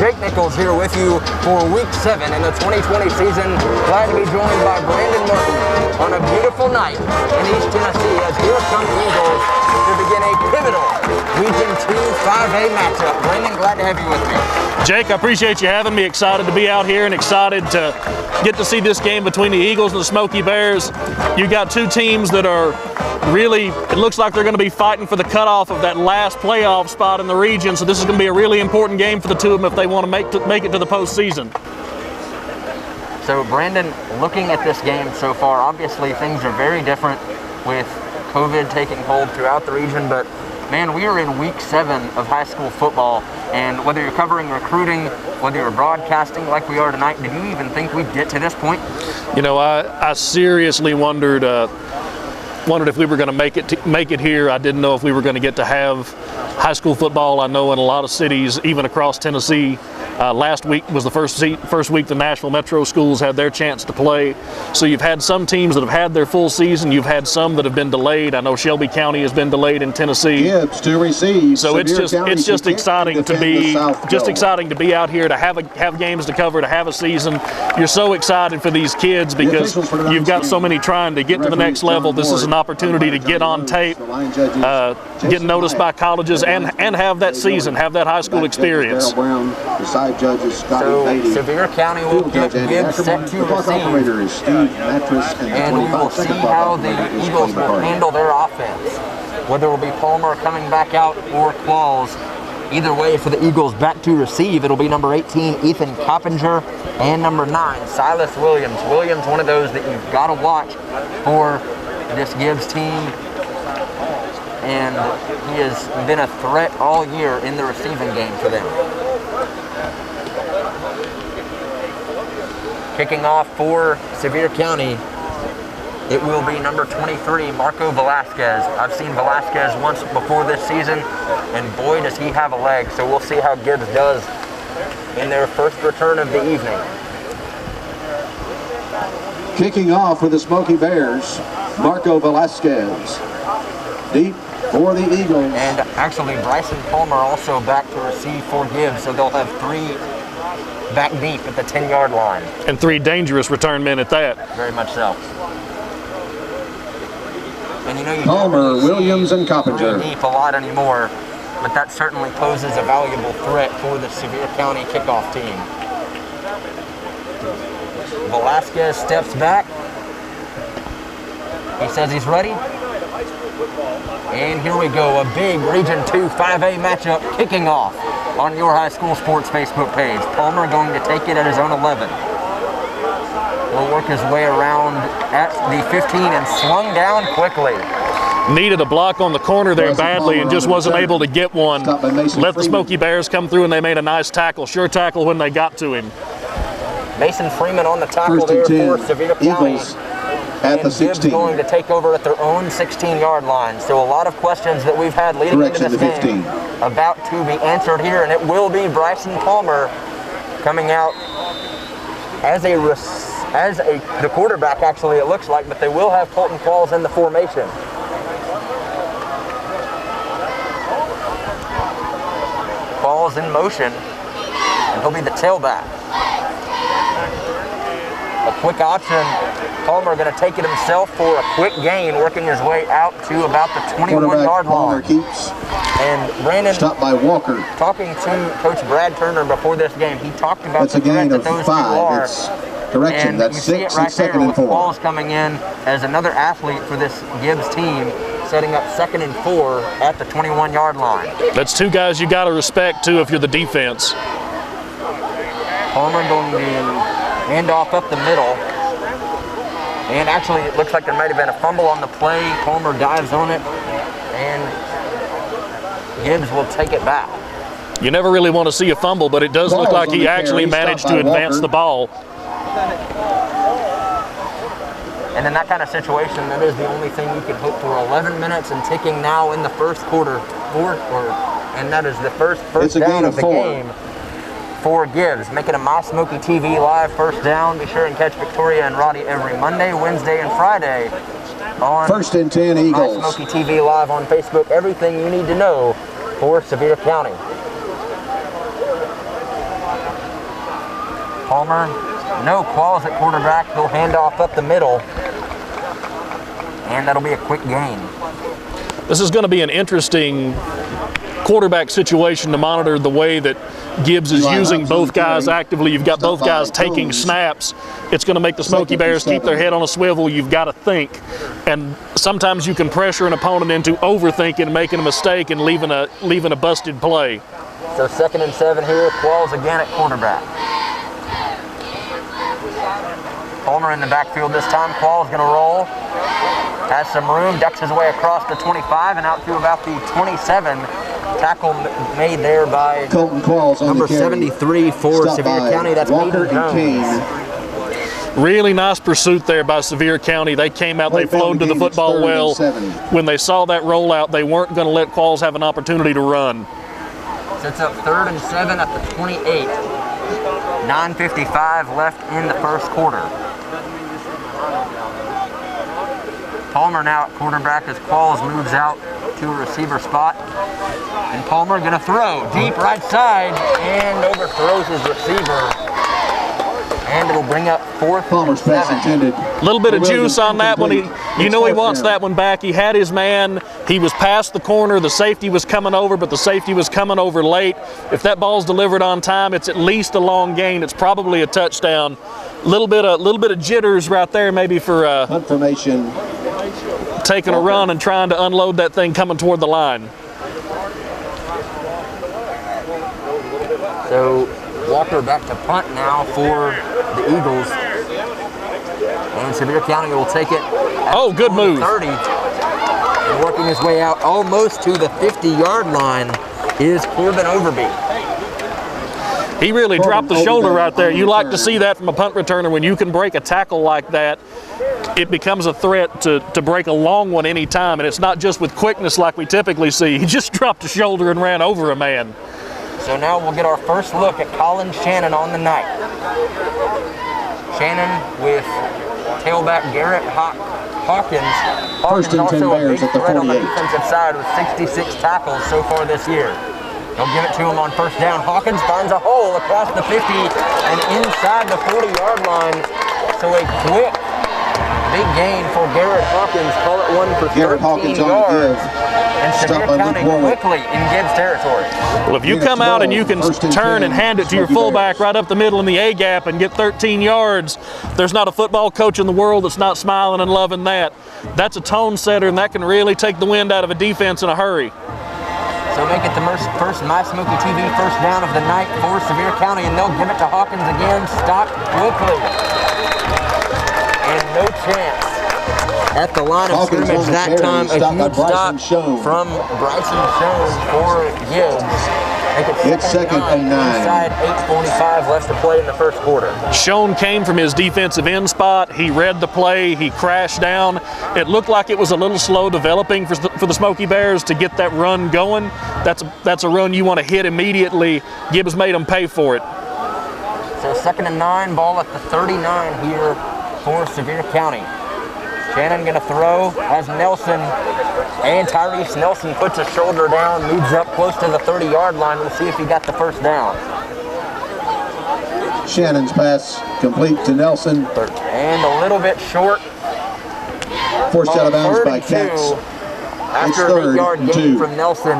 Jake Nichols here with you for Week 7 in the 2020 season. Glad to be joined by Brandon Martin on a beautiful night in East Tennessee as here come the Eagles to begin a pivotal Region 2 5A matchup. Brandon, glad to have you with me. Jake, I appreciate you having me. Excited to be out here and excited to get to see this game between the Eagles and the Smokey Bears. You got two teams that are really, it looks like they're going to be fighting for the cutoff of that last playoff spot in the region, so this is going to be a really important game for the two of them if they want to make it to the postseason. So Brandon, looking at this game so far, obviously things are very different with COVID taking hold throughout the region, but man, we are in Week 7 of high school football, and whether you're covering recruiting, whether you're broadcasting like we are tonight, did you even think we'd get to this point? You know, I seriously wondered if we were going to make it here. I didn't know if we were going to get to have high school football. I know in a lot of cities, even across Tennessee, last week was the first week the Nashville Metro schools had their chance to play. So you've had some teams that have had their full season. You've had some that have been delayed. I know Shelby County has been delayed in Tennessee. Gibbs to receive. So it's just exciting to be out here, to have games to cover, to have a season. You're so excited for these kids because you've got so many trying to get to the next level. This is an opportunity to get on tape, get noticed by colleges, and have that season, have that high school experience. So Sevier County will get Gibbs set to receive, and we will see how the Eagles will handle their offense. Whether it will be Palmer coming back out or Claus. Either way, for the Eagles back to receive, it'll be number 18, Ethan Coppinger, and number 9, Silas Williams. Williams, one of those that you've got to watch for this Gibbs team, and he has been a threat all year in the receiving game for them. Kicking off for Sevier County, it will be number 23, Marco Velasquez. I've seen Velasquez once before this season, and boy, does he have a leg. So we'll see how Gibbs does in their first return of the evening. Kicking off for the Smokey Bears, Marco Velasquez. Deep for the Eagles. And actually, Bryson Palmer also back to receive for Gibbs, so they'll have 3 back deep at the 10-yard line. And 3 dangerous return men at that. Very much so. And you know, you Palmer, Williams, and Coppinger. Deep a lot anymore, but that certainly poses a valuable threat for the Sevier County kickoff team. Velasquez steps back. He says he's ready. And here we go, a big Region 2 5A matchup kicking off on your high school sports Facebook page. Palmer going to take it at his own 11. Will work his way around at the 15 and swung down quickly. Needed a block on the corner there badly and just wasn't able to get one. Let the Smokey Bears come through and they made a nice tackle, sure tackle when they got to him. Mason Freeman on the tackle there for Sevier County. At the 16. Gibbs going to take over at their own 16-yard line. So a lot of questions that we've had leading into this game about to be answered here, and it will be Bryson Palmer coming out as the quarterback, actually, it looks like, but they will have Colton Claus in the formation. Claus in motion, and he'll be the tailback. A quick option. Palmer going to take it himself for a quick gain, working his way out to about the 21-yard line. And Brandon, stopped by Walker. Talking to Coach Brad Turner before this game, he talked about the threat that those 2 are. Correction, and that's you see 6 it right and 2nd there and with 4. Claus coming in as another athlete for this Gibbs team, setting up 2nd and 4 at the 21-yard line. That's 2 guys you got to respect, too, if you're the defense. Palmer going to hand off up the middle. And actually, it looks like there might have been a fumble on the play. Palmer dives on it, and Gibbs will take it back. You never really want to see a fumble, but it does look like he actually managed to advance the ball. And in that kind of situation, that is the only thing you can hope for. 11 minutes and ticking now in the first quarter, and that is the first down of the game for Gibbs. Making a My Smokey TV live first down. Be sure and catch Victoria and Roddy every Monday, Wednesday, and Friday on First and 10 Eagles. My Smokey TV live on Facebook. Everything you need to know for Sevier County. Palmer, no Qualls at quarterback. He'll hand off up the middle, and that'll be a quick gain. This is going to be an interesting quarterback situation to monitor the way that Gibbs is using both guys actively. You've got both guys taking snaps. It's going to make the Smokey Bears keep their head on a swivel. You've got to think. And sometimes you can pressure an opponent into overthinking and making a mistake and leaving a busted play. So 2nd and 7 here. Qualls again at quarterback. Palmer in the backfield this time. Qualls going to roll. Has some room. Ducks his way across the 25 and out to about the 27. Tackle made there by Colton Qualls on number the carry. 73 for Stopped Sevier County. That's Walker Peter and Jones. Kane. Really nice pursuit there by Sevier County. They came out, they flowed to the football well. When they saw that rollout, they weren't going to let Qualls have an opportunity to run. Sets up 3rd and 7 at the 28. 9:55 left in the first quarter. Palmer now at quarterback as Qualls moves out to a receiver spot. And Palmer going to throw deep right side and overthrows his receiver. And it'll bring up 4th Palmer's and pass 7. intended. A little bit of juice on that one. You know he wants that one back. He had his man. He was past the corner. The safety was coming over, but the safety was coming over late. If that ball's delivered on time, it's at least a long gain. It's probably a touchdown. Little bit of jitters right there, maybe for Punt formation. taking a run and trying to unload that thing coming toward the line. So Walker back to punt now for the Eagles. And Sevier County will take it. Oh, good move. 30. And working his way out almost to the 50-yard line is Corbin Overby. He really dropped the shoulder right there. You like to see that from a punt returner. When you can break a tackle like that, it becomes a threat to break a long one anytime. And it's not just with quickness like we typically see. He just dropped a shoulder and ran over a man. So now we'll get our first look at Colin Shannon on the night. Shannon with tailback Garrett Hawkins. First and 10 also a big Bears at the threat on the 48. defensive side with 66 tackles so far this year. They'll give it to him on first down. Hawkins finds a hole across the 50 and inside the 40-yard line. So a quick, big gain for Garrett Hawkins. Call it one for 13 yards. And Sevier County quickly in Gibbs territory. Well, if you come out and you can turn and hand it to your fullback right up the middle in the A-gap and get 13 yards, there's not a football coach in the world that's not smiling and loving that. That's a tone setter, and that can really take the wind out of a defense in a hurry. So make it the first My Smokey TV first down of the night for Sevier County, and they'll give it to Hawkins again. Stopped quickly. And no chance at the line of scrimmage that time. A huge stop from Bryson Schoen for Gibbs. It's 2nd and 9. Inside 8:45 left to play in the first quarter. Schoen came from his defensive end spot. He read the play. He crashed down. It looked like it was a little slow developing for the Smokey Bears to get that run going. That's a run you want to hit immediately. Gibbs made them pay for it. So 2nd and 9, ball at the 39 here for Sevier County. Shannon going to throw as Nelson, and Tyrese Nelson puts his shoulder down, moves up close to the 30-yard line. We'll see if he got the first down. Shannon's pass complete to Nelson. And a little bit short. Forced out of bounds by Katz. After an 8-yard gain from Nelson.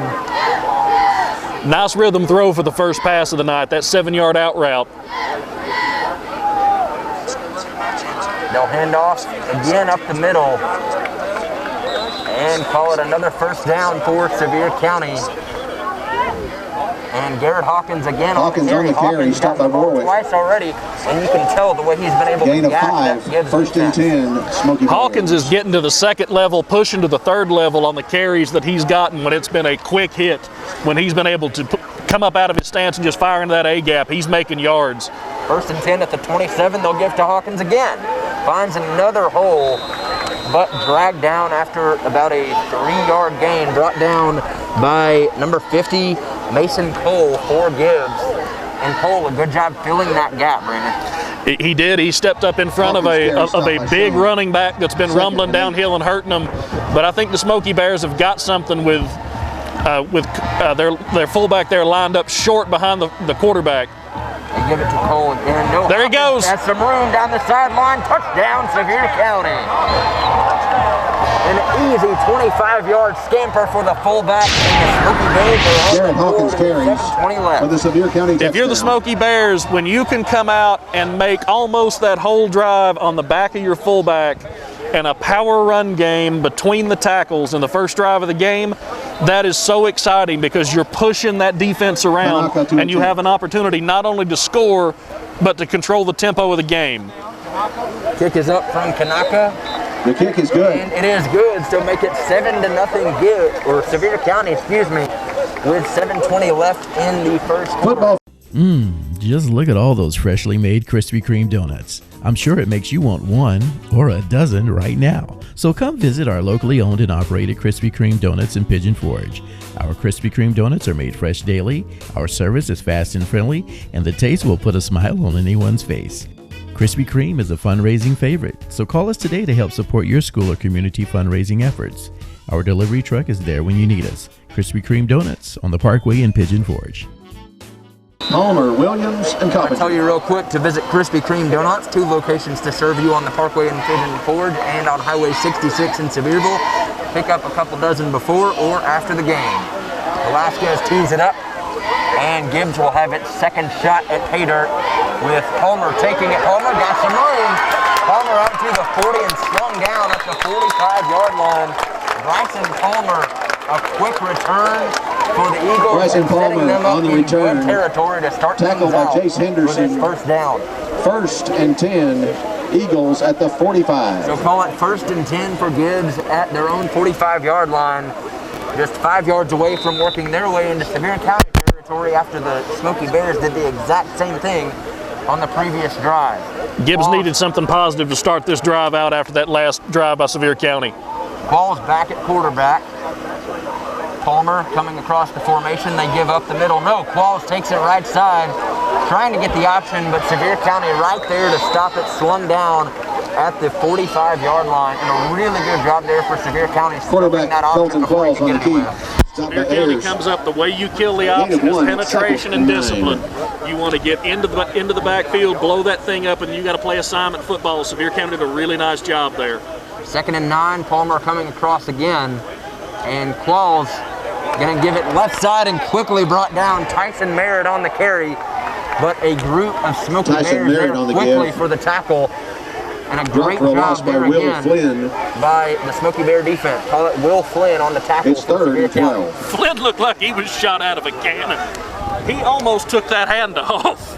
Nice rhythm throw for the first pass of the night, that 7-yard out route. They'll hand off again up the middle and call it another first down for Sevier County. And Garrett Hawkins again on the carry. Stopped by Warwick. Twice already, and you can tell the way he's been able Gain to of 5. First and 10. Smokey Hawkins is getting to the 2nd level, pushing to the 3rd level on the carries that he's gotten when it's been a quick hit. When he's been able to come up out of his stance and just fire into that A-gap, he's making yards. First and 10 at the 27, they'll give to Hawkins again. Finds another hole, but dragged down after about a 3-yard gain, brought down by number 50, Mason Cole for Gibbs. And Cole, a good job filling that gap, Brandon. He did. He stepped up in front of a big running back that's been rumbling downhill and hurting them. But I think the Smokey Bears have got something with their fullback there lined up short behind the quarterback. They give it to Cole again. No, there he goes. Has some room down the sideline. Touchdown, Sevier County. An easy 25-yard scamper for the fullback. And the Smokey Bears are on the Hawkins board with carries 7:20 left. for the Sevier County touchdown. If you're the Smokey Bears, when you can come out and make almost that whole drive on the back of your fullback and a power run game between the tackles in the first drive of the game, that is so exciting because you're pushing that defense around and you have an opportunity not only to score, but to control the tempo of the game. Kick is up from Kanaka. The kick is good. And it is good, so make it 7-0 Gibbs, or Sevier County, excuse me, with 7:20 left in the first quarter. Just look at all those freshly made Krispy Kreme donuts. I'm sure it makes you want one or a dozen right now. So come visit our locally owned and operated Krispy Kreme donuts in Pigeon Forge. Our Krispy Kreme donuts are made fresh daily, our service is fast and friendly, and the taste will put a smile on anyone's face. Krispy Kreme is a fundraising favorite, so call us today to help support your school or community fundraising efforts. Our delivery truck is there when you need us. Krispy Kreme Donuts on the Parkway in Pigeon Forge. Palmer, Williams, and I'll Coppinger. tell you real quick to visit Krispy Kreme Donuts, 2 locations to serve you on the Parkway in Pigeon Forge and on Highway 66 in Sevierville. Pick up a couple dozen before or after the game. Velasquez tees it up, and Gibbs will have its second shot at pay dirt with Palmer taking it. Palmer got some room. Palmer out to the 40 and slung down at the 45-yard line. Bryson Palmer, a quick return for the Eagles. Bryson Palmer setting them up on the in return. good territory to start Tackled things by out Chase Henderson. with his first down. 1st and 10, Eagles at the 45. So call it 1st and 10 for Gibbs at their own 45-yard line. Just 5 yards away from working their way into Sevier County territory after the Smokey Bears did the exact same thing on the previous drive. Gibbs needed something positive to start this drive out after that last drive by Sevier County. Ball's back at quarterback. Palmer coming across the formation. They give up the middle. No, Qualls takes it right side, trying to get the option, but Sevier County right there to stop it, slung down at the 45-yard line. And a really good job there for Sevier County. Quarterback Felton Qualls on the key. Sevier County comes up. The way you kill the option is penetration and discipline. You want to get into the backfield, blow that thing up, and you got to play assignment football. Sevier County did a really nice job there. 2nd and 9. Palmer coming across again, and Qualls going to give it left side and quickly brought down. Tyson Merritt on the carry, but a group of Smokey Bears there quickly for the tackle. And a great job there again by the Smokey Bear defense. Call it Will Flynn on the tackle. It's 3rd and 12. Flynn looked like he was shot out of a cannon. He almost took that hand off.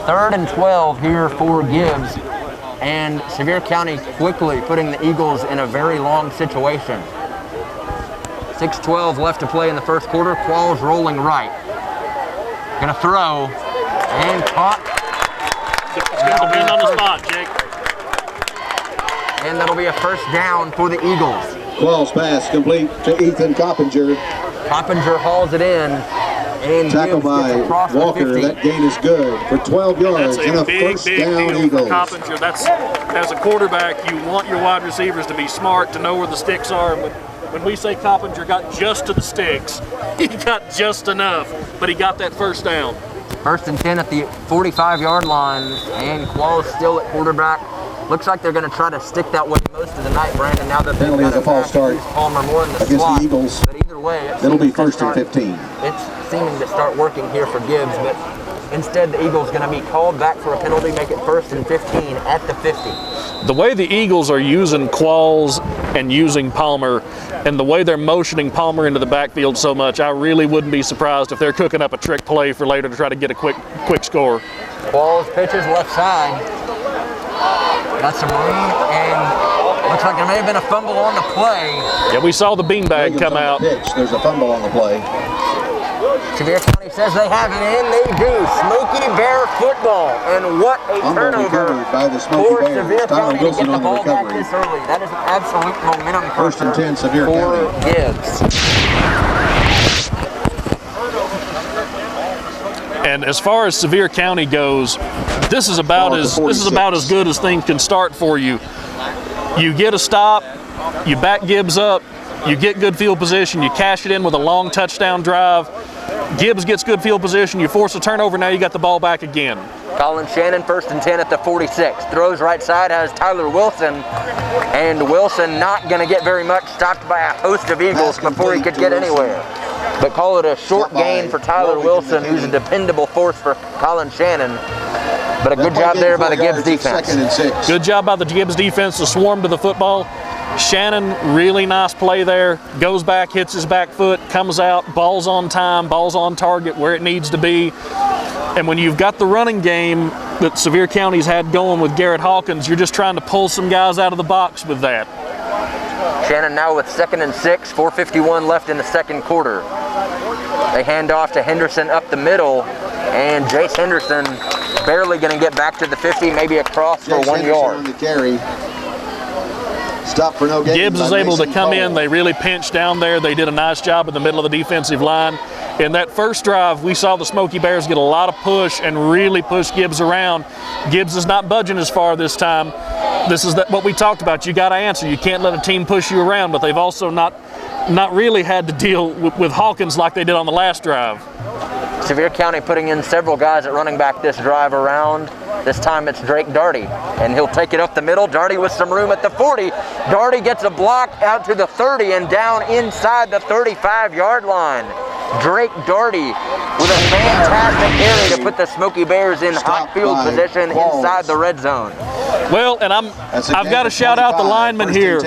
3rd and 12 here for Gibbs. And Sevier County quickly putting the Eagles in a very long situation. 6:12 left to play in the first quarter. Qualls rolling right. Gonna throw and caught. It'll be on the spot, Jake. And that'll be a first down for the Eagles. Qualls pass complete to Ethan Coppinger. Coppinger hauls it in. And Tackled by Walker. That gain is good for 12 yards and a first down Eagles. Coppinger. That's, as a quarterback, you want your wide receivers to be smart, to know where the sticks are. When we say Coppinger got just to the sticks, he got just enough, but he got that first down. 1st and 10 at the 45-yard line, and Qualls still at quarterback. Looks like they're going to try to stick that way most of the night, Brandon, now that they've got a false start Palmer more in the against slot. The Eagles. But either way, it'll be 1st and 15. It's seeming to start working here for Gibbs, but instead the Eagles going to be called back for a penalty, make it 1st and 15 at the 50. The way the Eagles are using Qualls and using Palmer, and the way they're motioning Palmer into the backfield so much, I really wouldn't be surprised if they're cooking up a trick play for later to try to get a quick score. Qualls pitches left side. Got some room, and looks like there may have been a fumble on the play. Yeah, we saw the beanbag come out. There's a fumble on the play. Sevier County says they have it, and they do. Smokey Bear football, and what a turnover by the Smokey for Bears. Sevier County to Wilson get the on ball back recovery. this early. That is an absolute momentum 1st and 10 Sevier for County. Gibbs. And as far as Sevier County goes, this is about as good as things can start for you. You get a stop, you back Gibbs up, you get good field position, you cash it in with a long touchdown drive. Gibbs gets good field position. You force a turnover. Now you got the ball back again. Colin Shannon, 1st and 10 at the 46. Throws right side, has Tyler Wilson. And Wilson not going to get very much, stopped by a host of Eagles before he could get anywhere. But call it a short gain for Tyler Wilson, who's a dependable force for Colin Shannon. But a good job there by the Gibbs defense. Good job by the Gibbs defense to swarm to the football. Shannon, really nice play there. Goes back, hits his back foot, comes out, ball's on time, ball's on target where it needs to be. And when you've got the running game that Sevier County's had going with Garrett Hawkins, you're just trying to pull some guys out of the box with that. Shannon now with 2nd and 6, 4:51 left in the second quarter. They hand off to Henderson up the middle, and Jace Henderson barely going to get back to the 50, maybe across for 1 yard. On the carry. Stop for no gain. Gibbs is able to come in. They really pinched down there. They did a nice job in the middle of the defensive line. In that first drive, we saw the Smokey Bears get a lot of push and really push Gibbs around. Gibbs is not budging as far this time. This is what we talked about. You got to answer. You can't let a team push you around, but they've also not really had to deal with Hawkins like they did on the last drive. Sevier County putting in several guys at running back this drive around. This time it's Drake Darty, and he'll take it up the middle. Darty with some room at the 40. Darty gets a block out to the 30 and down inside the 35-yard line. Drake Darty with a fantastic carry to put the Smokey Bears in hot field position inside the red zone. Well, and I've got to shout out the lineman here.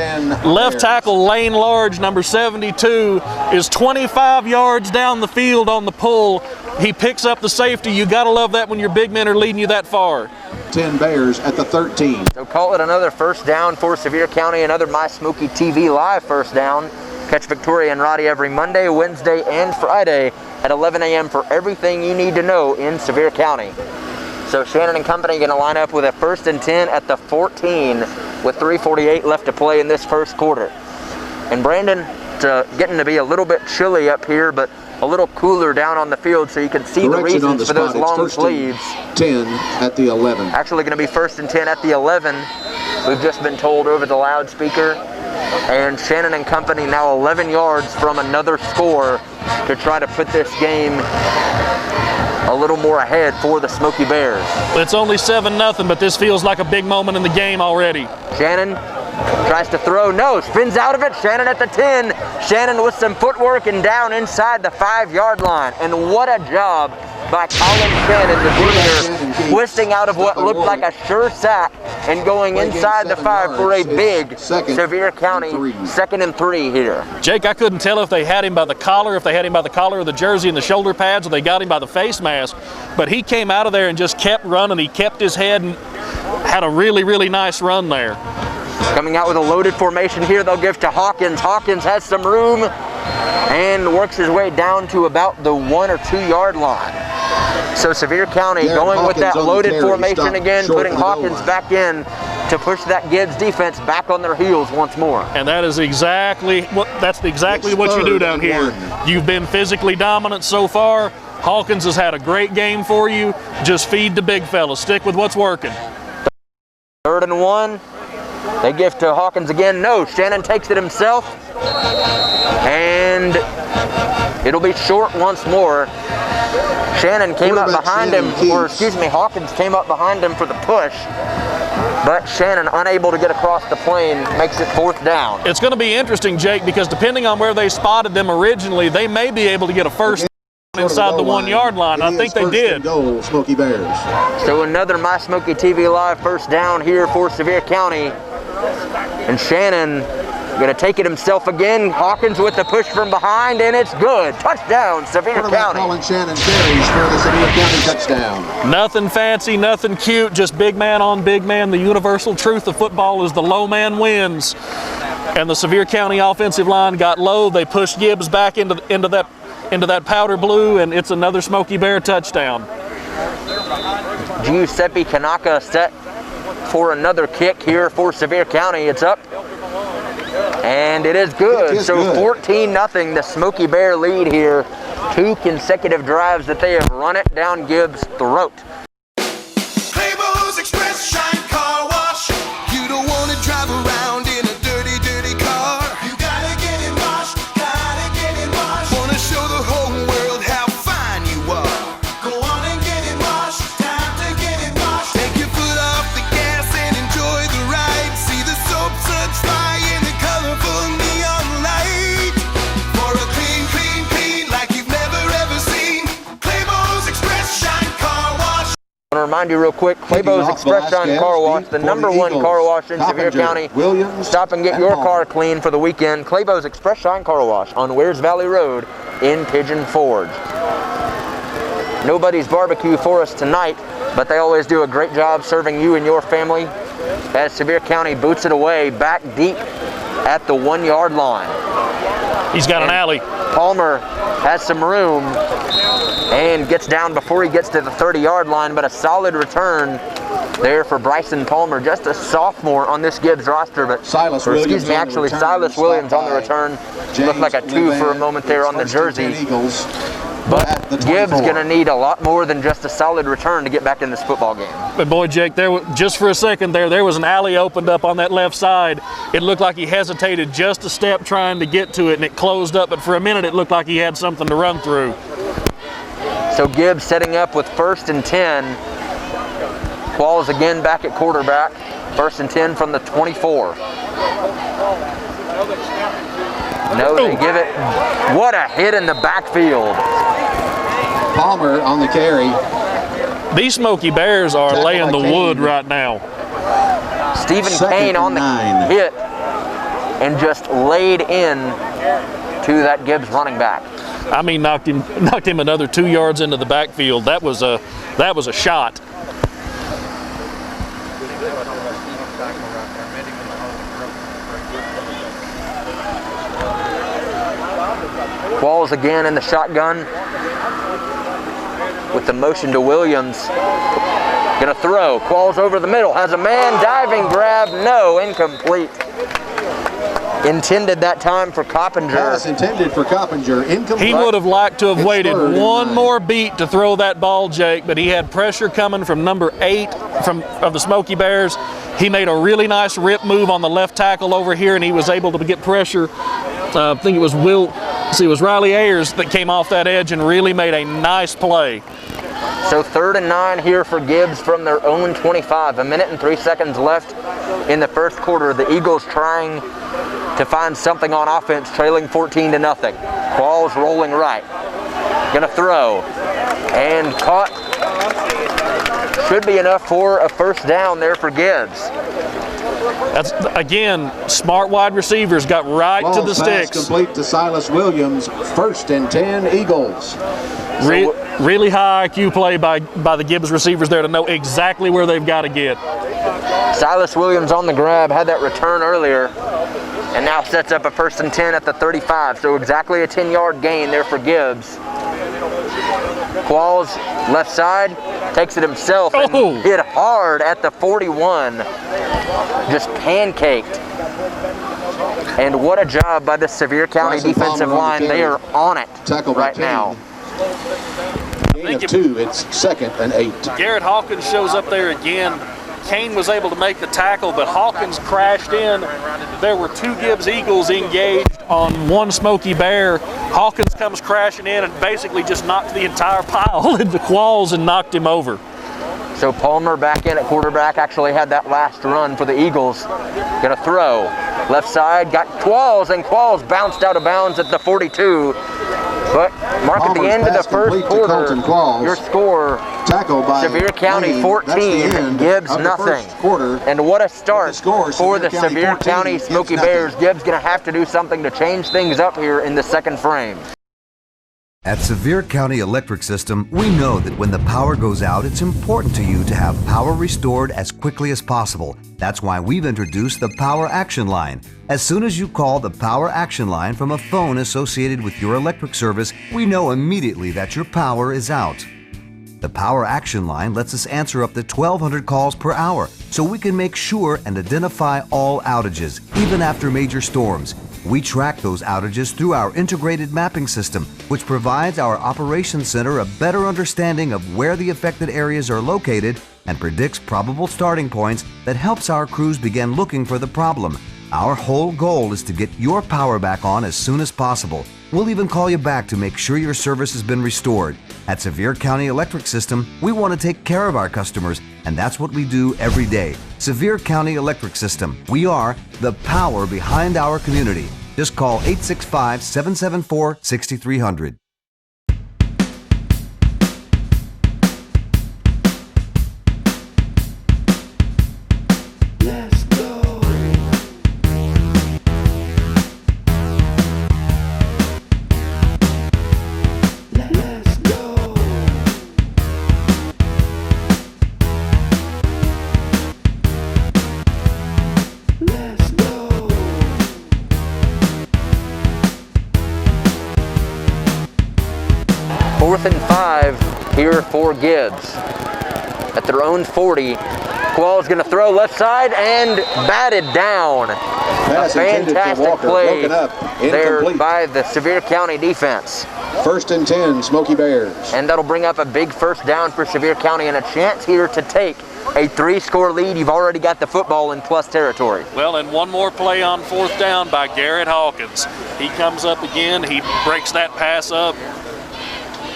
Left tackle Lane Large, number 72, is 25 yards down the field on the pull. He picks up the safety. You got to love that when your big men are leading you that far. 10 Bears at the 13. So call it another first down for Sevier County, another My Smokey TV Live first down. Catch Victoria and Roddy every Monday, Wednesday, and Friday at 11 a.m. for everything you need to know in Sevier County. So Shannon and company going to line up with a 1st and 10 at the 14 with 3:48 left to play in this first quarter. And Brandon, it's getting to be a little bit chilly up here, but a little cooler down on the field, so you can see the reasons for those long sleeves. 10 at the 11. Actually going to be 1st and 10 at the 11. We've just been told over the loudspeaker. And Shannon and company now 11 yards from another score to try to put this game a little more ahead for the Smokey Bears. It's only 7-0, but this feels like a big moment in the game already. Shannon tries to throw, no, spins out of it. Shannon at the 10. Shannon with some footwork and down inside the 5-yard line. And what a job by Colin Shannon, the junior, twisting out of what looked like a sure sack and going inside the 5 for a big Sevier County 2nd and 3 here. Jake, I couldn't tell if they had him by the collar, of the jersey and the shoulder pads, or they got him by the face mask, but he came out of there and just kept running. He kept his head and had a really, really nice run there. Coming out with a loaded formation here, they'll give to Hawkins. Hawkins has some room and works his way down to about the 1 or 2 yard line. So Sevier County going with that loaded formation again, putting Hawkins back in to push that Gibbs defense back on their heels once more. And that is exactly what you do down here. You've been physically dominant so far. Hawkins has had a great game for you. Just feed the big fella. Stick with what's working. 3rd and 1. They give to Hawkins again. No, Shannon takes it himself. And it'll be short once more. Shannon came up behind him, Hawkins came up behind him for the push. But Shannon, unable to get across the plane, makes it 4th down. It's going to be interesting, Jake, because depending on where they spotted them originally, they may be able to get a first inside the 1 yard line. I think they did. Goal, Smokey Bears. So another My Smokey TV Live first down here for Sevier County. And Shannon going to take it himself again. Hawkins with the push from behind, and it's good. Touchdown, Sevier County. Colin Shannon carries for the Sevier County touchdown. Nothing fancy, nothing cute, just big man on big man. The universal truth of football is the low man wins. And the Sevier County offensive line got low. They pushed Gibbs back into that powder blue, and it's another Smokey Bear touchdown. Giuseppe Kanaka set for another kick here for Sevier County. It's up. And it is good. So 14-0, the Smokey Bear lead here. 2 consecutive drives that they have run it down Gibbs' throat. Express Shine Car Wash. You don't want to drive around in a dirty, dirty car. You gotta get it washed, Want to show the whole world how fine I want to remind you real quick, Claybo's Express Shine Car Wash, the #1 car wash in Sevier County. Stop and get your car clean for the weekend. Claybo's Express Shine Car Wash on Wears Valley Road in Pigeon Forge. Nobody's barbecue for us tonight, but they always do a great job serving you and your family as Sevier County boots it away back deep at the 1-yard line. He's got an alley. Palmer has some room and gets down before he gets to the 30-yard line, but a solid return there for Bryson Palmer, just a sophomore on this Gibbs roster, but Silas Williams on the return. Looked like a 2 for a moment there on the jersey. But Gibbs gonna need a lot more than just a solid return to get back in this football game. But boy, Jake, just for a second there was an alley opened up on that left side. It looked like he hesitated just a step trying to get to it, and it closed up, but for a minute it looked like he had something to run through. So Gibbs setting up with 1st and 10. Qualls again back at quarterback. 1st and 10 from the 24. No, they give it. What a hit in the backfield. Palmer on the carry. These Smokey Bears are laying the wood right now. Stephen Kane on the hit and just laid in to that Gibbs running back. I mean, knocked him another 2 yards into the backfield. That was a shot. Qualls again in the shotgun with the motion to Williams. Gonna throw. Qualls over the middle. Has a man, diving grab. No, incomplete. Intended that time for Coppinger. Pass intended for Coppinger. Incomplete. He would have liked to have waited one more beat to throw that ball, Jake, but he had pressure coming from number 8 of the Smokey Bears. He made a really nice rip move on the left tackle over here, and he was able to get pressure. I think it was Riley Ayers that came off that edge and really made a nice play. So 3rd and 9 here for Gibbs from their own 25. 1 minute and 3 seconds left in the first quarter. The Eagles trying to find something on offense, trailing 14-0. Qualls rolling right. Gonna throw. And caught. Should be enough for a 1st down there for Gibbs. That's, again, smart wide receivers got right to the sticks. Complete to Silas Williams. 1st and 10 Eagles. Really high IQ play by the Gibbs receivers there to know exactly where they've got to get. Silas Williams on the grab, had that return earlier, and now sets up a 1st and 10 at the 35. So exactly a 10-yard gain there for Gibbs. Qualls left side, takes it himself and hit hard at the 41. Just pancaked. And what a job by the Sevier County defensive line. They are on it right now. Gain of 2, it's 2nd and 8. Garrett Hawkins shows up there again. Kane was able to make the tackle, but Hawkins crashed in. There were 2 Gibbs Eagles engaged on 1 Smokey Bear. Hawkins comes crashing in and basically just knocked the entire pile into Qualls and knocked him over. So Palmer back in at quarterback, actually had that last run for the Eagles. Gonna throw. Left side, got Qualls, and Qualls bounced out of bounds at the 42. But mark at the end of the first quarter, your score, by Sevier County 14, Gibbs nothing. And what a start for the Sevier County Smokey Bears. Gibbs gonna have to do something to change things up here in the 2nd frame. At Sevier County Electric System, we know that when the power goes out, it's important to you to have power restored as quickly as possible. That's why we've introduced the Power Action Line. As soon as you call the Power Action Line from a phone associated with your electric service, we know immediately that your power is out. The Power Action Line lets us answer up to 1,200 calls per hour, so we can make sure and identify all outages, even after major storms. We track those outages through our integrated mapping system, which provides our operations center a better understanding of where the affected areas are located and predicts probable starting points that helps our crews begin looking for the problem. Our whole goal is to get your power back on as soon as possible. We'll even call you back to make sure your service has been restored. At Sevier County Electric System, we want to take care of our customers, and that's what we do every day. Sevier County Electric System. We are the power behind our community. Just call 865-774-6300. 4th and 5 here for Gibbs. At their own 40, Quall's going to throw left side and batted down. A fantastic play there by the Sevier County defense. 1st and 10, Smokey Bears. And that'll bring up a big first down for Sevier County and a chance here to take a 3-score lead. You've already got the football in plus territory. Well, and one more play on 4th down by Garrett Hawkins. He comes up again, he breaks that pass up.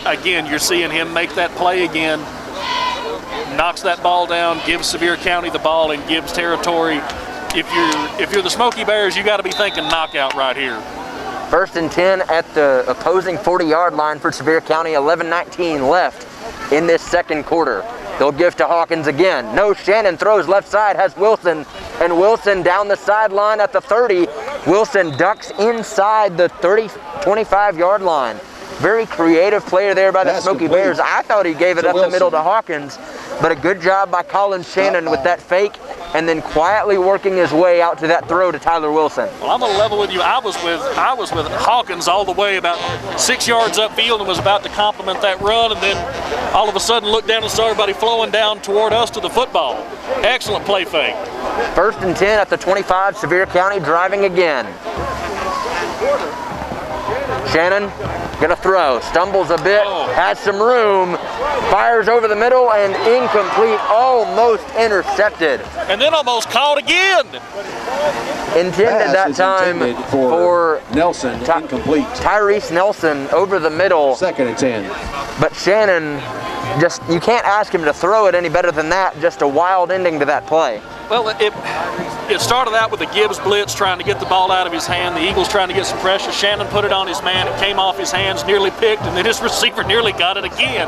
Again, you're seeing him make that play again. Knocks that ball down, gives Sevier County the ball in Gibbs territory. If you're the Smokey Bears, you got to be thinking knockout right here. 1st and 10 at the opposing 40-yard line for Sevier County. 11:19 left in this second quarter. They'll give to Hawkins again. No, Shannon throws left side, has Wilson, and Wilson down the sideline at the 30. Wilson ducks inside the 25-yard line. Very creative player there by the Smokey Bears. I thought he gave it up the middle to Hawkins, but a good job by Colin Shannon with that fake and then quietly working his way out to that throw to Tyler Wilson. Well, I'm gonna level with you. I was with Hawkins all the way about 6 yards upfield and was about to compliment that run, and then all of a sudden looked down and saw everybody flowing down toward us to the football. Excellent play fake. 1st and 10 at the 25, Sevier County driving again. Shannon gonna throw, stumbles a bit, has some room, fires over the middle and incomplete, almost intercepted. And then almost caught again. Intended that time for Nelson, incomplete. Tyrese Nelson over the middle. 2nd and 10. But Shannon, you can't ask him to throw it any better than that. Just a wild ending to that play. Well, it started out with the Gibbs blitz trying to get the ball out of his hand. The Eagles trying to get some pressure. Shannon put it on his man. It came off his hands, nearly picked, and then his receiver nearly got it again.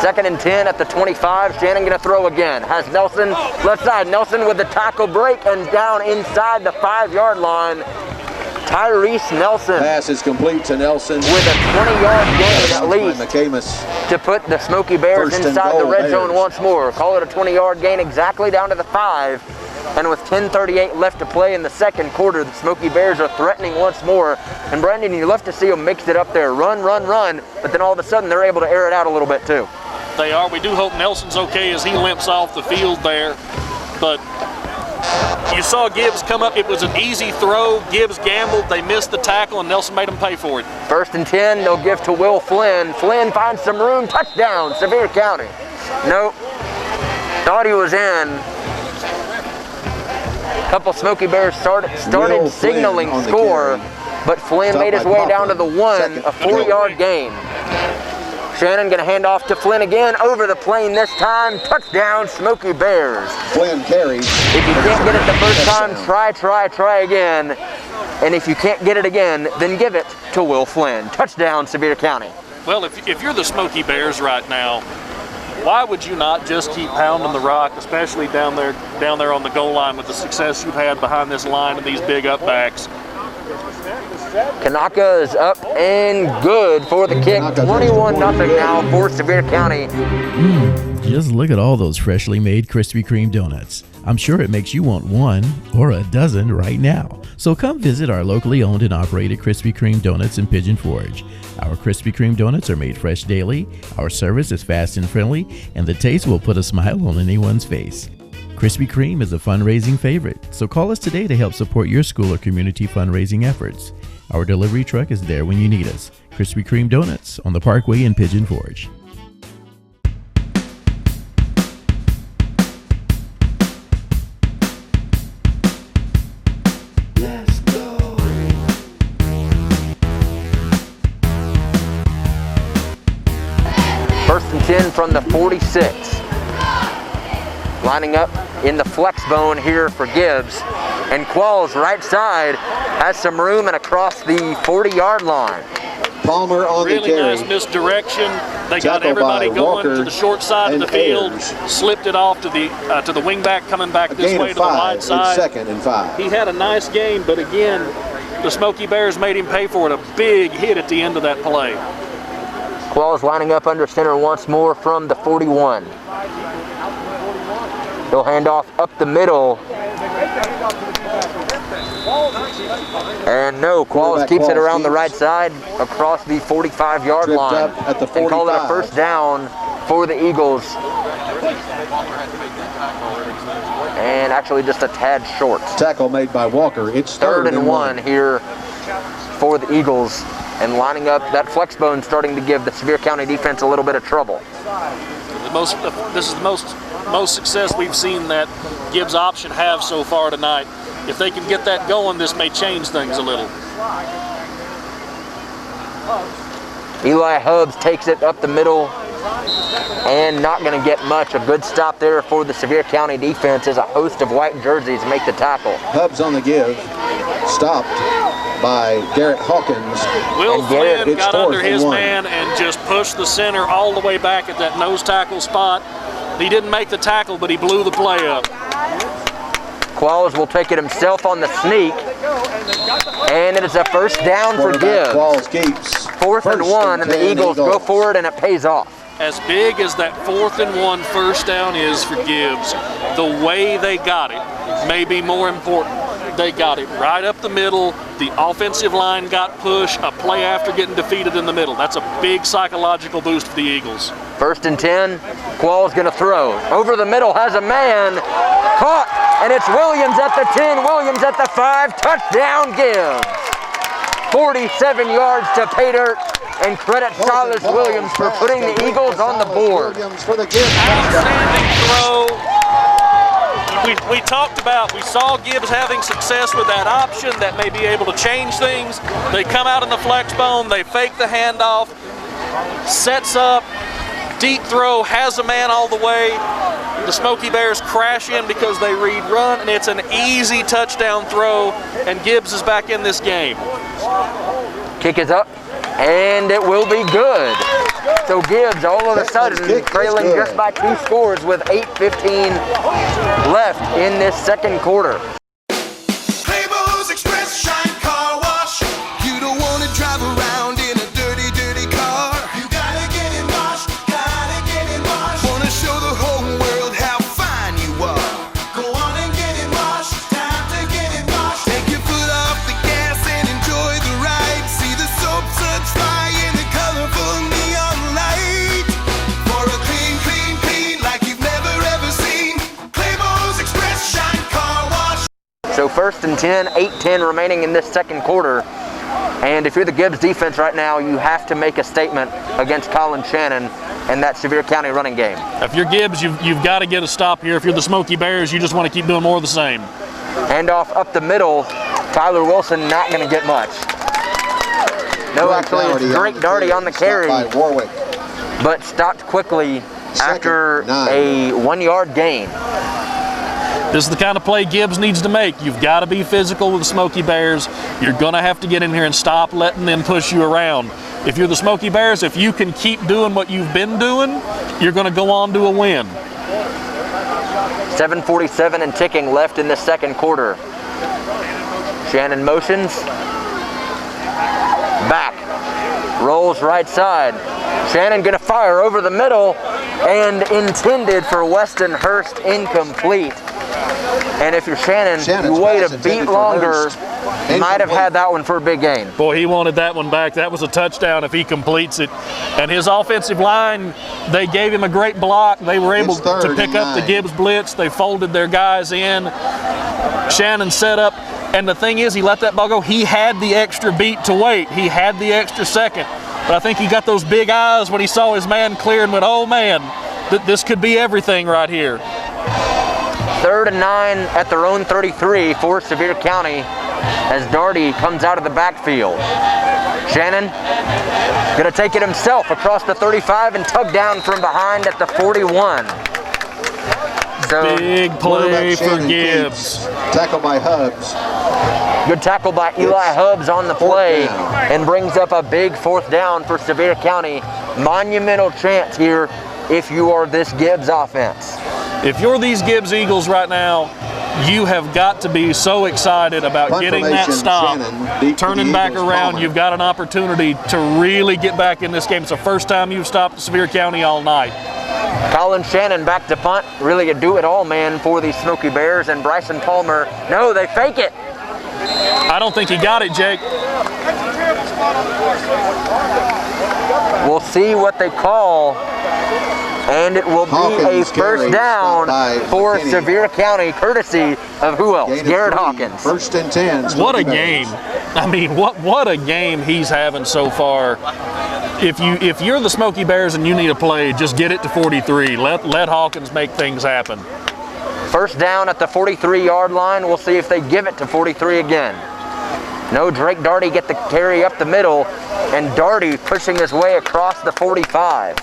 2nd and 10 at the 25. Shannon going to throw again. Has Nelson left side. Nelson with the tackle break and down inside the 5-yard line. Tyrese Nelson. Pass is complete to Nelson. With a 20-yard gain at least to put the Smokey Bears inside the red zone once more. Call it a 20-yard gain exactly down to the 5. And with 10:38 left to play in the second quarter, the Smokey Bears are threatening once more. And Brandon, you love to see them mix it up there. Run, run, run. But then all of a sudden, they're able to air it out a little bit too. They are. We do hope Nelson's okay as he limps off the field there. But you saw Gibbs come up. It was an easy throw. Gibbs gambled. They missed the tackle, and Nelson made them pay for it. 1st and 10, they'll give to Will Flynn. Flynn finds some room. Touchdown, Sevier County. Nope. Thought he was in. Couple Smokey Bears started signaling score, but Flynn made his way down to the 1, a 4-yard gain. Shannon going to hand off to Flynn again, over the plane this time. Touchdown, Smokey Bears. Flynn carries. If you can't get it the first time, try again. And if you can't get it again, then give it to Will Flynn. Touchdown, Sevier County. Well, if you're the Smokey Bears right now, why would you not just keep pounding the rock, especially down there on the goal line with the success you've had behind this line and these big upbacks? Kanaka is up and good for the kick. 21-0 now for Sevier County. Just look at all those freshly made Krispy Kreme donuts. I'm sure it makes you want one or a dozen right now. So come visit our locally owned and operated Krispy Kreme donuts in Pigeon Forge. Our Krispy Kreme donuts are made fresh daily, our service is fast and friendly, and the taste will put a smile on anyone's face. Krispy Kreme is a fundraising favorite, so call us today to help support your school or community fundraising efforts. Our delivery truck is there when you need us. Krispy Kreme Donuts on the Parkway in Pigeon Forge. Let's go. 1st and 10 from the 46. Lining up in the flex bone here for Gibbs. And Quall's right side has some room and across the 40-yard line. Palmer on the carry. Really nice misdirection. They got everybody going to the short side of the field, slipped it off to the wing back coming back this way to the wide side. 2nd and 5. He had a nice game, but again, the Smokey Bears made him pay for it. A big hit at the end of that play. Quall's lining up under center once more from the 41. He'll hand off up the middle And no, Qualls keeps it around the right side across the 45-yard line. At the 45. And call it a first down for the Eagles. And actually just a tad short. Tackle made by Walker. It's third and one here for the Eagles. And lining up, that flex bone starting to give the Sevier County defense a little bit of trouble. This is the most success we've seen that Gibbs option have so far tonight. If they can get that going, this may change things a little. Eli Hubbs takes it up the middle and not going to get much. A good stop there for the Sevier County defense as a host of white jerseys make the tackle. Hubbs on the give, stopped by Garrett Hawkins. Will Flynn got under his man and just pushed the center all the way back at that nose tackle spot. He didn't make the tackle, but he blew the play up. Qualls will take it himself on the sneak, and it is a first down for Gibbs. Qualls keeps. Fourth and one, and the Eagles go for it, and it pays off. As big as that 4th and 1 first down is for Gibbs, the way they got it may be more important. They got it right up the middle. The offensive line got pushed, a play after getting defeated in the middle. That's a big psychological boost for the Eagles. First and 10, Qualls going to throw. Over the middle, has a man. Caught, and it's Williams at the 10, Williams at the 5. Touchdown, Gibbs. 47 yards to pay dirt, and credit Silas Williams for putting the Eagles on the board. Outstanding throw. We talked about, we saw Gibbs having success with that option that may be able to change things. They come out in the flex bone, they fake the handoff, sets up, deep throw, has a man all the way. The Smokey Bears crash in because they read run, and it's an easy touchdown throw, and Gibbs is back in this game. Kick is up, and it will be good. So Gibbs all of a sudden trailing just by 2 scores with 8:15 left in this second quarter. Clayball's Express Shine Car Wash. You don't want to drive around in a dirty, dirty car. You gotta get it washed, gotta get it washed. Wanna show the whole world how fine you are. Go on and get it washed, time to get it washed. Take your foot off the gas and enjoy the ride. See the soap suds fly in the colorful neon light. For a clean, clean, clean like you've never ever seen. Clayball's Express Shine Car Wash. So first and 10, 8:10 remaining in this second quarter. And if you're the Gibbs defense right now, you have to make a statement against Colin Shannon and that Sevier County running game. If you're Gibbs, you've got to get a stop here. If you're the Smokey Bears, you just want to keep doing more of the same. Handoff up the middle. Tyler Wilson not going to get much. No, actually, it's Drake Darty on the carry, but stopped quickly after a 1-yard gain. This is the kind of play Gibbs needs to make. You've got to be physical with the Smokey Bears. You're going to have to get in here and stop letting them push you around. If you're the Smokey Bears, if you can keep doing what you've been doing, you're going to go on to a win. 7:47 and ticking left in the second quarter. Shannon motions. Back. Rolls right side. Shannon going to fire over the middle and intended for Weston Hurst, incomplete. And if you're Shannon, you wait a beat longer, you might have had that one for a big gain. Boy, he wanted that one back. That was a touchdown if he completes it. And his offensive line, they gave him a great block. They were able to pick up the Gibbs blitz. They folded their guys in. Shannon set up. And the thing is, he let that ball go. He had the extra beat to wait. He had the extra second. But I think he got those big eyes when he saw his man clear and went, oh man, this could be everything right here. 3rd and 9 at their own 33 for Sevier County as Darty comes out of the backfield. Shannon gonna take it himself across the 35 and tug down from behind at the 41. So big play for Gibbs. Tackle by Hubbs. Good tackle by Eli Hubbs on the play and brings up a big 4th down for Sevier County. Monumental chance here if you are this Gibbs offense. If you're these Gibbs Eagles right now, you have got to be so excited about getting that stop, turning back around. You've got an opportunity to really get back in this game. It's the first time you've stopped Sevier County all night. Colin Shannon back to punt, really a do-it-all man for the Smokey Bears, and Bryson Palmer, no, they fake it. I don't think he got it, Jake. We'll see what they call, and it will be Hawkins a first down for Sevier County, courtesy of who else? Garrett Hawkins. 1st and 10. What a game. I mean, what a game he's having so far. If you're the Smokey Bears and you need a play, just get it to 43. Let Hawkins make things happen. First down at the 43-yard line. We'll see if they give it to 43 again. No, Drake Darty get the carry up the middle, and Darty pushing his way across the 45.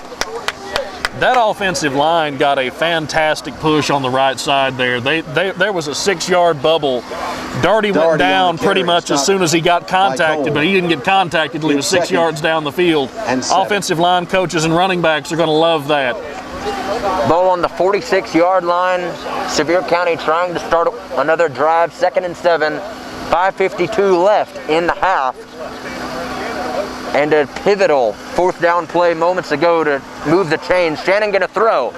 That offensive line got a fantastic push on the right side there. There was a 6-yard bubble. Darty went down pretty much as soon as he got contacted, but he didn't get contacted until he was 6 yards down the field. Offensive line coaches and running backs are going to love that. Ball on the 46-yard line. Sevier County trying to start another drive, 2nd and 7. 5:52 left in the half. And a pivotal 4th down play moments ago to move the chains. Shannon going to throw.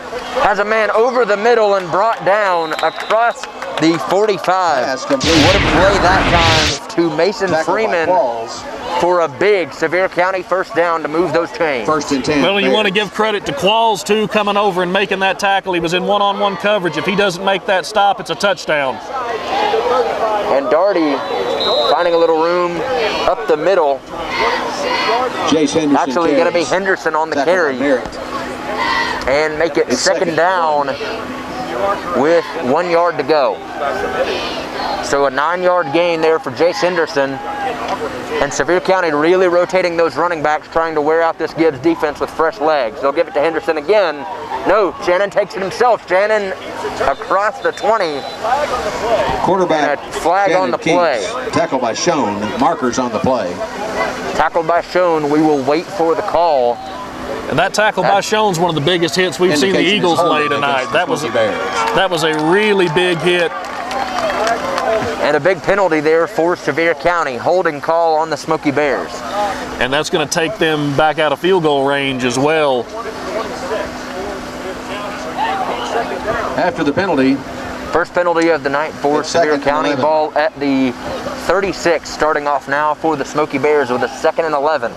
Has a man over the middle and brought down across the 45. What a play that time to Mason Freeman for a big Sevier County first down to move those chains. 1st and 10. Well, you want to give credit to Qualls, too, coming over and making that tackle. He was in one-on-one coverage. If he doesn't make that stop, it's a touchdown. And Darty finding a little room up the middle. Actually going to be Henderson on the carry. And make it second down with 1 yard to go. So a 9-yard gain there for Jace Henderson. And Sevier County really rotating those running backs, trying to wear out this Gibbs defense with fresh legs. They'll give it to Henderson again. No, Shannon takes it himself. Shannon across the 20. Quarterback and a flag Shannon on the Keats, play. Tackled by Schoen. Markers on the play. Tackled by Schoen. We will wait for the call. And that tackle by Schoen's one of the biggest hits we've seen the Eagles lay tonight. That was a really big hit. And a big penalty there for Sevier County. Holding call on the Smokey Bears. And that's going to take them back out of field goal range as well. After the penalty. First penalty of the night for Sevier County. Ball at the 36, starting off now for the Smokey Bears with a 2nd and 11.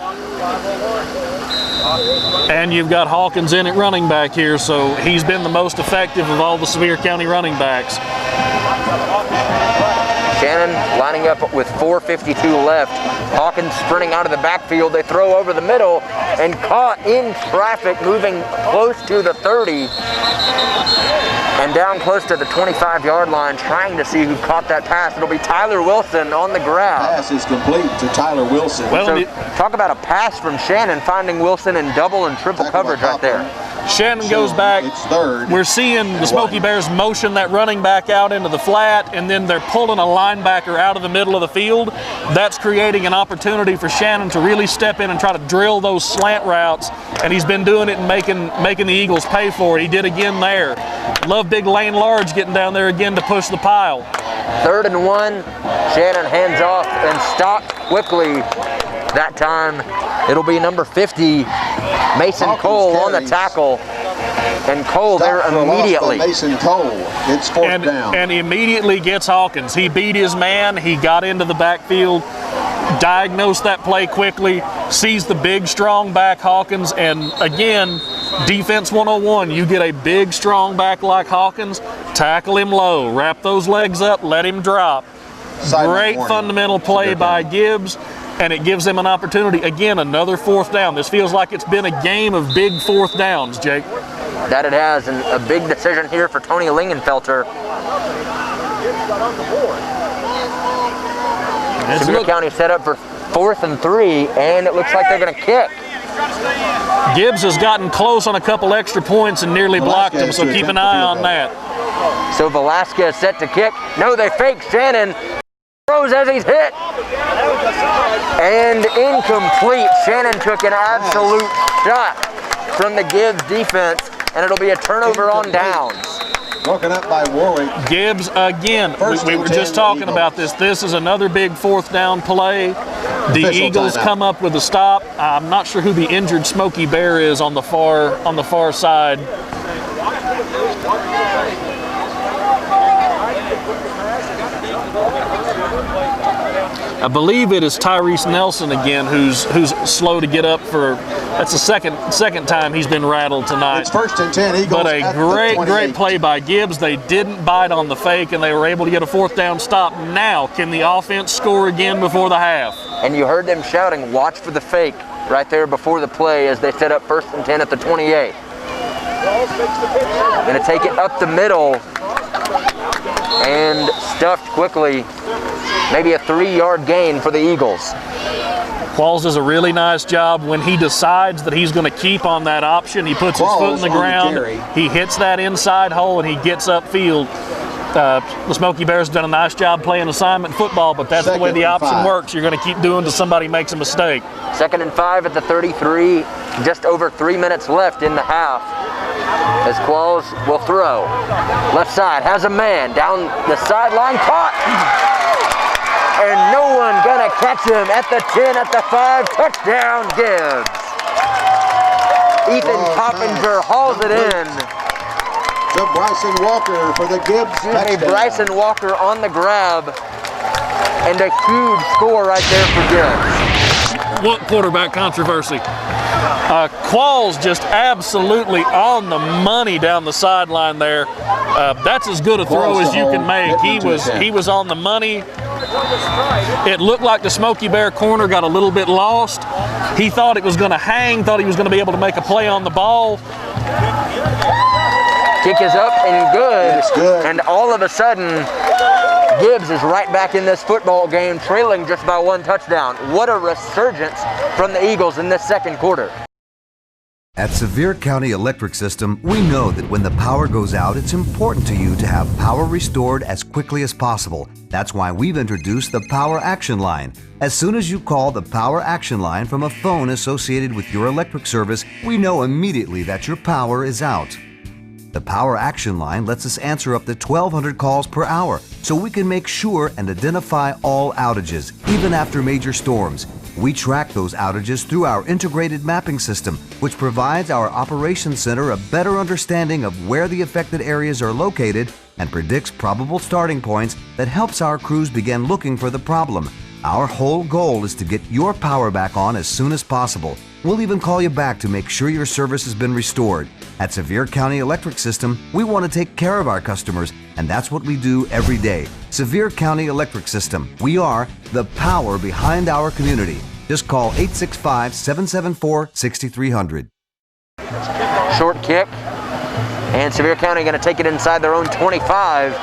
And you've got Hawkins in at running back here, so he's been the most effective of all the Sevier County running backs. Shannon lining up with 4:52 left. Hawkins sprinting out of the backfield. They throw over the middle and caught in traffic, moving close to the 30 and down close to the 25-yard line, trying to see who caught that pass. It'll be Tyler Wilson on the grab. Pass is complete to Tyler Wilson. Well, so talk about a pass from Shannon, finding Wilson in double and triple coverage right there. Shannon goes back. It's third. We're seeing the Smokey Bears motion that running back out into the flat, and then they're pulling a linebacker out of the middle of the field. That's creating an opportunity for Shannon to really step in and try to drill those slant routes, and he's been doing it and making the Eagles pay for it. He did again there. Love big Lane Large getting down there again to push the pile. 3rd and 1. Shannon hands off and stopped quickly. That time it'll be number 50, Mason Hawkins Cole on the carries. tackle. And Cole there immediately. Mason Cole. It's 4th down. And immediately gets Hawkins. He beat his man. He got into the backfield, diagnosed that play quickly, sees the big, strong back Hawkins. And again, defense 101. You get a big, strong back like Hawkins, tackle him low, wrap those legs up, let him drop. Great fundamental play by Gibbs. And it gives them an opportunity. Again, another 4th down. This feels like it's been a game of big 4th downs, Jake. That it has, and a big decision here for Tony Lingenfelter. Sevier County set up for 4th and 3, and it looks like they're going to kick. Gibbs has gotten close on a couple extra points and nearly blocked them, so keep an eye on that. So Velasquez set to kick. No, they fake. Shannon throws as he's hit. And incomplete. Shannon took an absolute shot from the Gibbs defense, and it'll be a turnover on downs. Broken up by Warwick. Gibbs again. We were just talking about this. This is another big 4th down play. The Eagles come up with a stop. I'm not sure who the injured Smokey Bear is on the far side. I believe it is Tyrese Nelson again who's slow to get up for. That's the second time he's been rattled tonight. It's 1st and 10. Eagles. But a great play by Gibbs. They didn't bite on the fake, and they were able to get a 4th down stop. Now, can the offense score again before the half? And you heard them shouting, watch for the fake right there before the play as they set up 1st and 10 at the 28. Going to take it up the middle and stuffed quickly. Maybe a 3-yard gain for the Eagles. Qualls does a really nice job when he decides that he's going to keep on that option. He puts his foot in the ground, he hits that inside hole, and he gets upfield. The Smokey Bears have done a nice job playing assignment football, but that's the way the option works. You're going to keep doing until somebody makes a mistake. 2nd and 5 at the 33. Just over 3 minutes left in the half. As Qualls will throw. Left side has a man down the sideline, caught! And no one gonna catch him at the 10, at the 5, touchdown Gibbs. Ethan Coppinger hauls it in. To Bryson Walker for the Gibbs touchdown. Bryson Walker on the grab. And a huge score right there for Gibbs. What quarterback controversy? Qualls just absolutely on the money down the sideline there. That's as good a throw as you can make. He was on the money. It looked like the Smokey Bear corner got a little bit lost. He thought it was going to hang, thought he was going to be able to make a play on the ball. Kick is up and good. It's good. And all of a sudden, Gibbs is right back in this football game, trailing just by 1 touchdown. What a resurgence from the Eagles in this 2nd quarter. At Sevier County Electric System, we know that when the power goes out, it's important to you to have power restored as quickly as possible. That's why we've introduced the Power Action Line. As soon as you call the Power Action Line from a phone associated with your electric service, we know immediately that your power is out. The Power Action Line lets us answer up to 1,200 calls per hour, so we can make sure and identify all outages, even after major storms. We track those outages through our integrated mapping system, which provides our operations center a better understanding of where the affected areas are located and predicts probable starting points that helps our crews begin looking for the problem. Our whole goal is to get your power back on as soon as possible. We'll even call you back to make sure your service has been restored. At Sevier County Electric System, we want to take care of our customers, and that's what we do every day. Sevier County Electric System. We are the power behind our community. Just call 865-774-6300. Short kick. And Sevier County going to take it inside their own 25.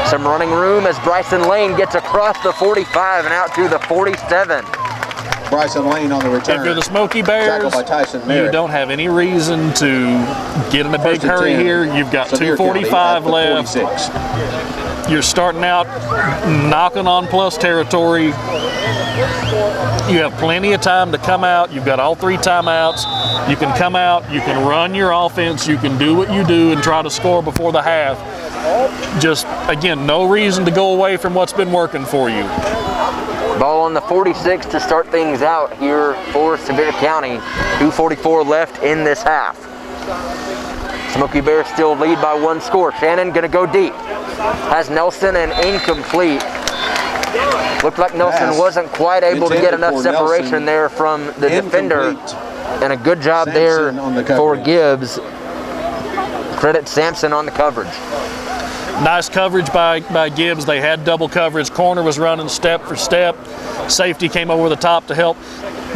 Some running room as Bryson Lane gets across the 45 and out to the 47. Bryson Lane on the return. If you're the Smokey Bears, by Tyson Merritt. You don't have any reason to get in a big hurry here. You've got 2:45 left. 46. You're starting out knocking on plus territory. You have plenty of time to come out. You've got all 3 timeouts. You can come out, you can run your offense, you can do what you do and try to score before the half. Just, again, no reason to go away from what's been working for you. Ball on the 46 to start things out here for Sevier County. 2:44 left in this half. Smokey Bears still lead by 1 score. Shannon gonna go deep. Has Nelson and incomplete. Looked like Nelson wasn't quite able to get enough separation there from the defender. And a good job there for Gibbs. Credit Sampson on the coverage. Nice coverage by Gibbs. They had double coverage. Corner was running step for step. Safety came over the top to help.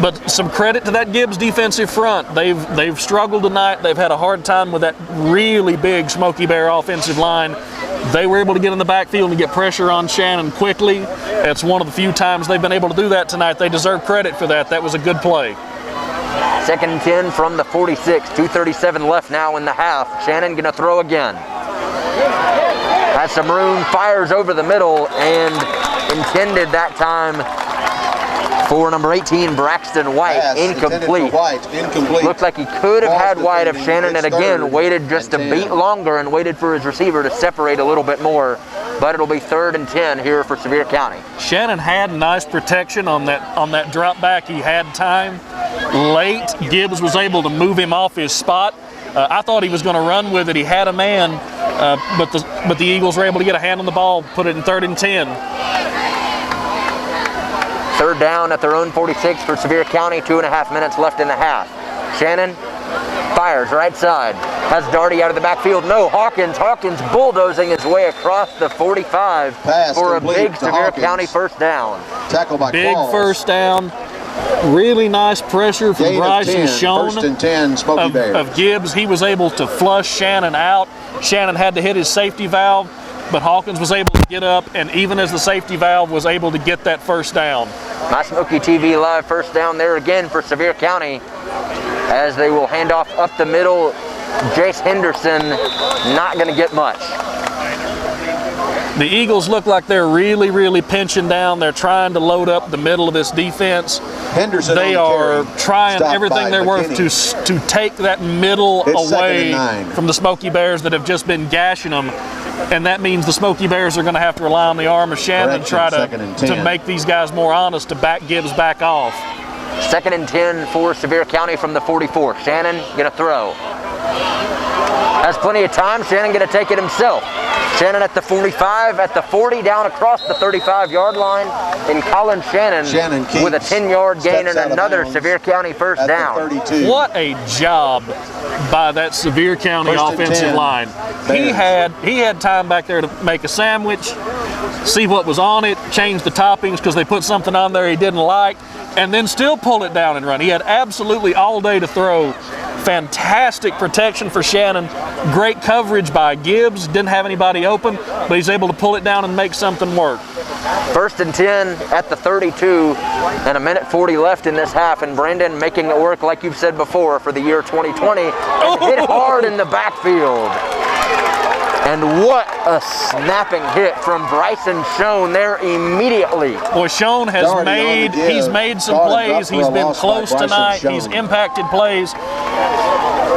But some credit to that Gibbs defensive front. They've struggled tonight. They've had a hard time with that really big Smokey Bear offensive line. They were able to get in the backfield and get pressure on Shannon quickly. It's one of the few times they've been able to do that tonight. They deserve credit for that. That was a good play. 2nd and 10 from the 46. 2:37 left now in the half. Shannon gonna throw again. Has some room, fires over the middle, and intended that time for number 18, Braxton White. Incomplete. Looked like he could have had White if Shannon had again waited just a beat longer and waited for his receiver to separate a little bit more. But it'll be 3rd and 10 here for Sevier County. Shannon had nice protection on that drop back. He had time. Late, Gibbs was able to move him off his spot. I thought he was going to run with it. He had a man, but the Eagles were able to get a hand on the ball, put it in 3rd and 10. Third down at their own 46 for Sevier County, 2.5 minutes left in the half. Shannon fires right side. Has Darty out of the backfield. No, Hawkins bulldozing his way across the 45 for a big Sevier County first down. Tackle by Big Claus. first down. Really nice pressure from Gain of Bryce 10, and Sean first and 10, Smokey Bears. of Gibbs. He was able to flush Shannon out. Shannon had to hit his safety valve, but Hawkins was able to get up, and even as the safety valve was able to get that first down. My Smokey TV Live first down there again for Sevier County as they will hand off up the middle. Jace Henderson not going to get much. The Eagles look like they're really, really pinching down. They're trying to load up the middle of this defense. Henderson They are trying everything they're worth to take that middle away from the Smokey Bears that have just been gashing them. And that means the Smokey Bears are going to have to rely on the arm of Shannon to try to make these guys more honest, to back Gibbs back off. 2nd and 10 for Sevier County from the 44. Shannon going to throw. Has plenty of time. Shannon going to take it himself. Shannon at the 45, at the 40, down across the 35-yard line. And Colin Shannon with a 10-yard gain and another Sevier County first down. What a job by that Sevier County offensive line. He had time back there to make a sandwich, see what was on it, change the toppings because they put something on there he didn't like, and then still pull it down and run. He had absolutely all day to throw. Fantastic protection for Shannon. Great coverage by Gibbs. Didn't have anybody open, but he's able to pull it down and make something work. 1st and 10 at the 32 and 1:40 left in this half, and Brandon making it work like you've said before for the year 2020 and hit hard in the backfield. And what a snapping hit from Bryson Schoen there immediately. Boy, Schoen has he's made some plays. He's been close tonight. He's impacted plays.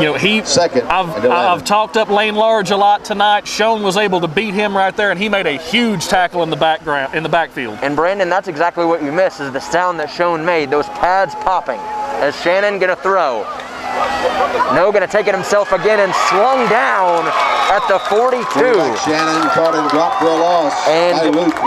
You know, I've talked up Lane Large a lot tonight. Schoen was able to beat him right there, and he made a huge tackle in the backfield. And Brandon, that's exactly what you miss, is the sound that Schoen made, those pads popping. As Shannon gonna throw. No, going to take it himself again and slung down at the 42. Shannon caught and dropped for a loss. And Luke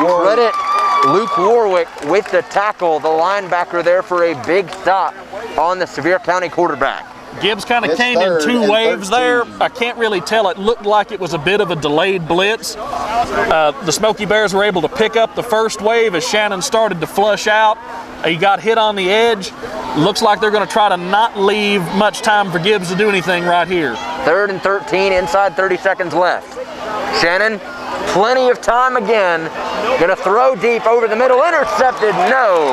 Luke Warwick with the tackle, the linebacker there for a big stop on the Sevier County quarterback. Gibbs kind of came in two waves there. I can't really tell. It looked like it was a bit of a delayed blitz. The Smokey Bears were able to pick up the first wave as Shannon started to flush out. He got hit on the edge. Looks like they're going to try to not leave much time for Gibbs to do anything right here. 3rd and 13, inside 30 seconds left. Shannon, plenty of time again. Going to throw deep over the middle. Intercepted. No.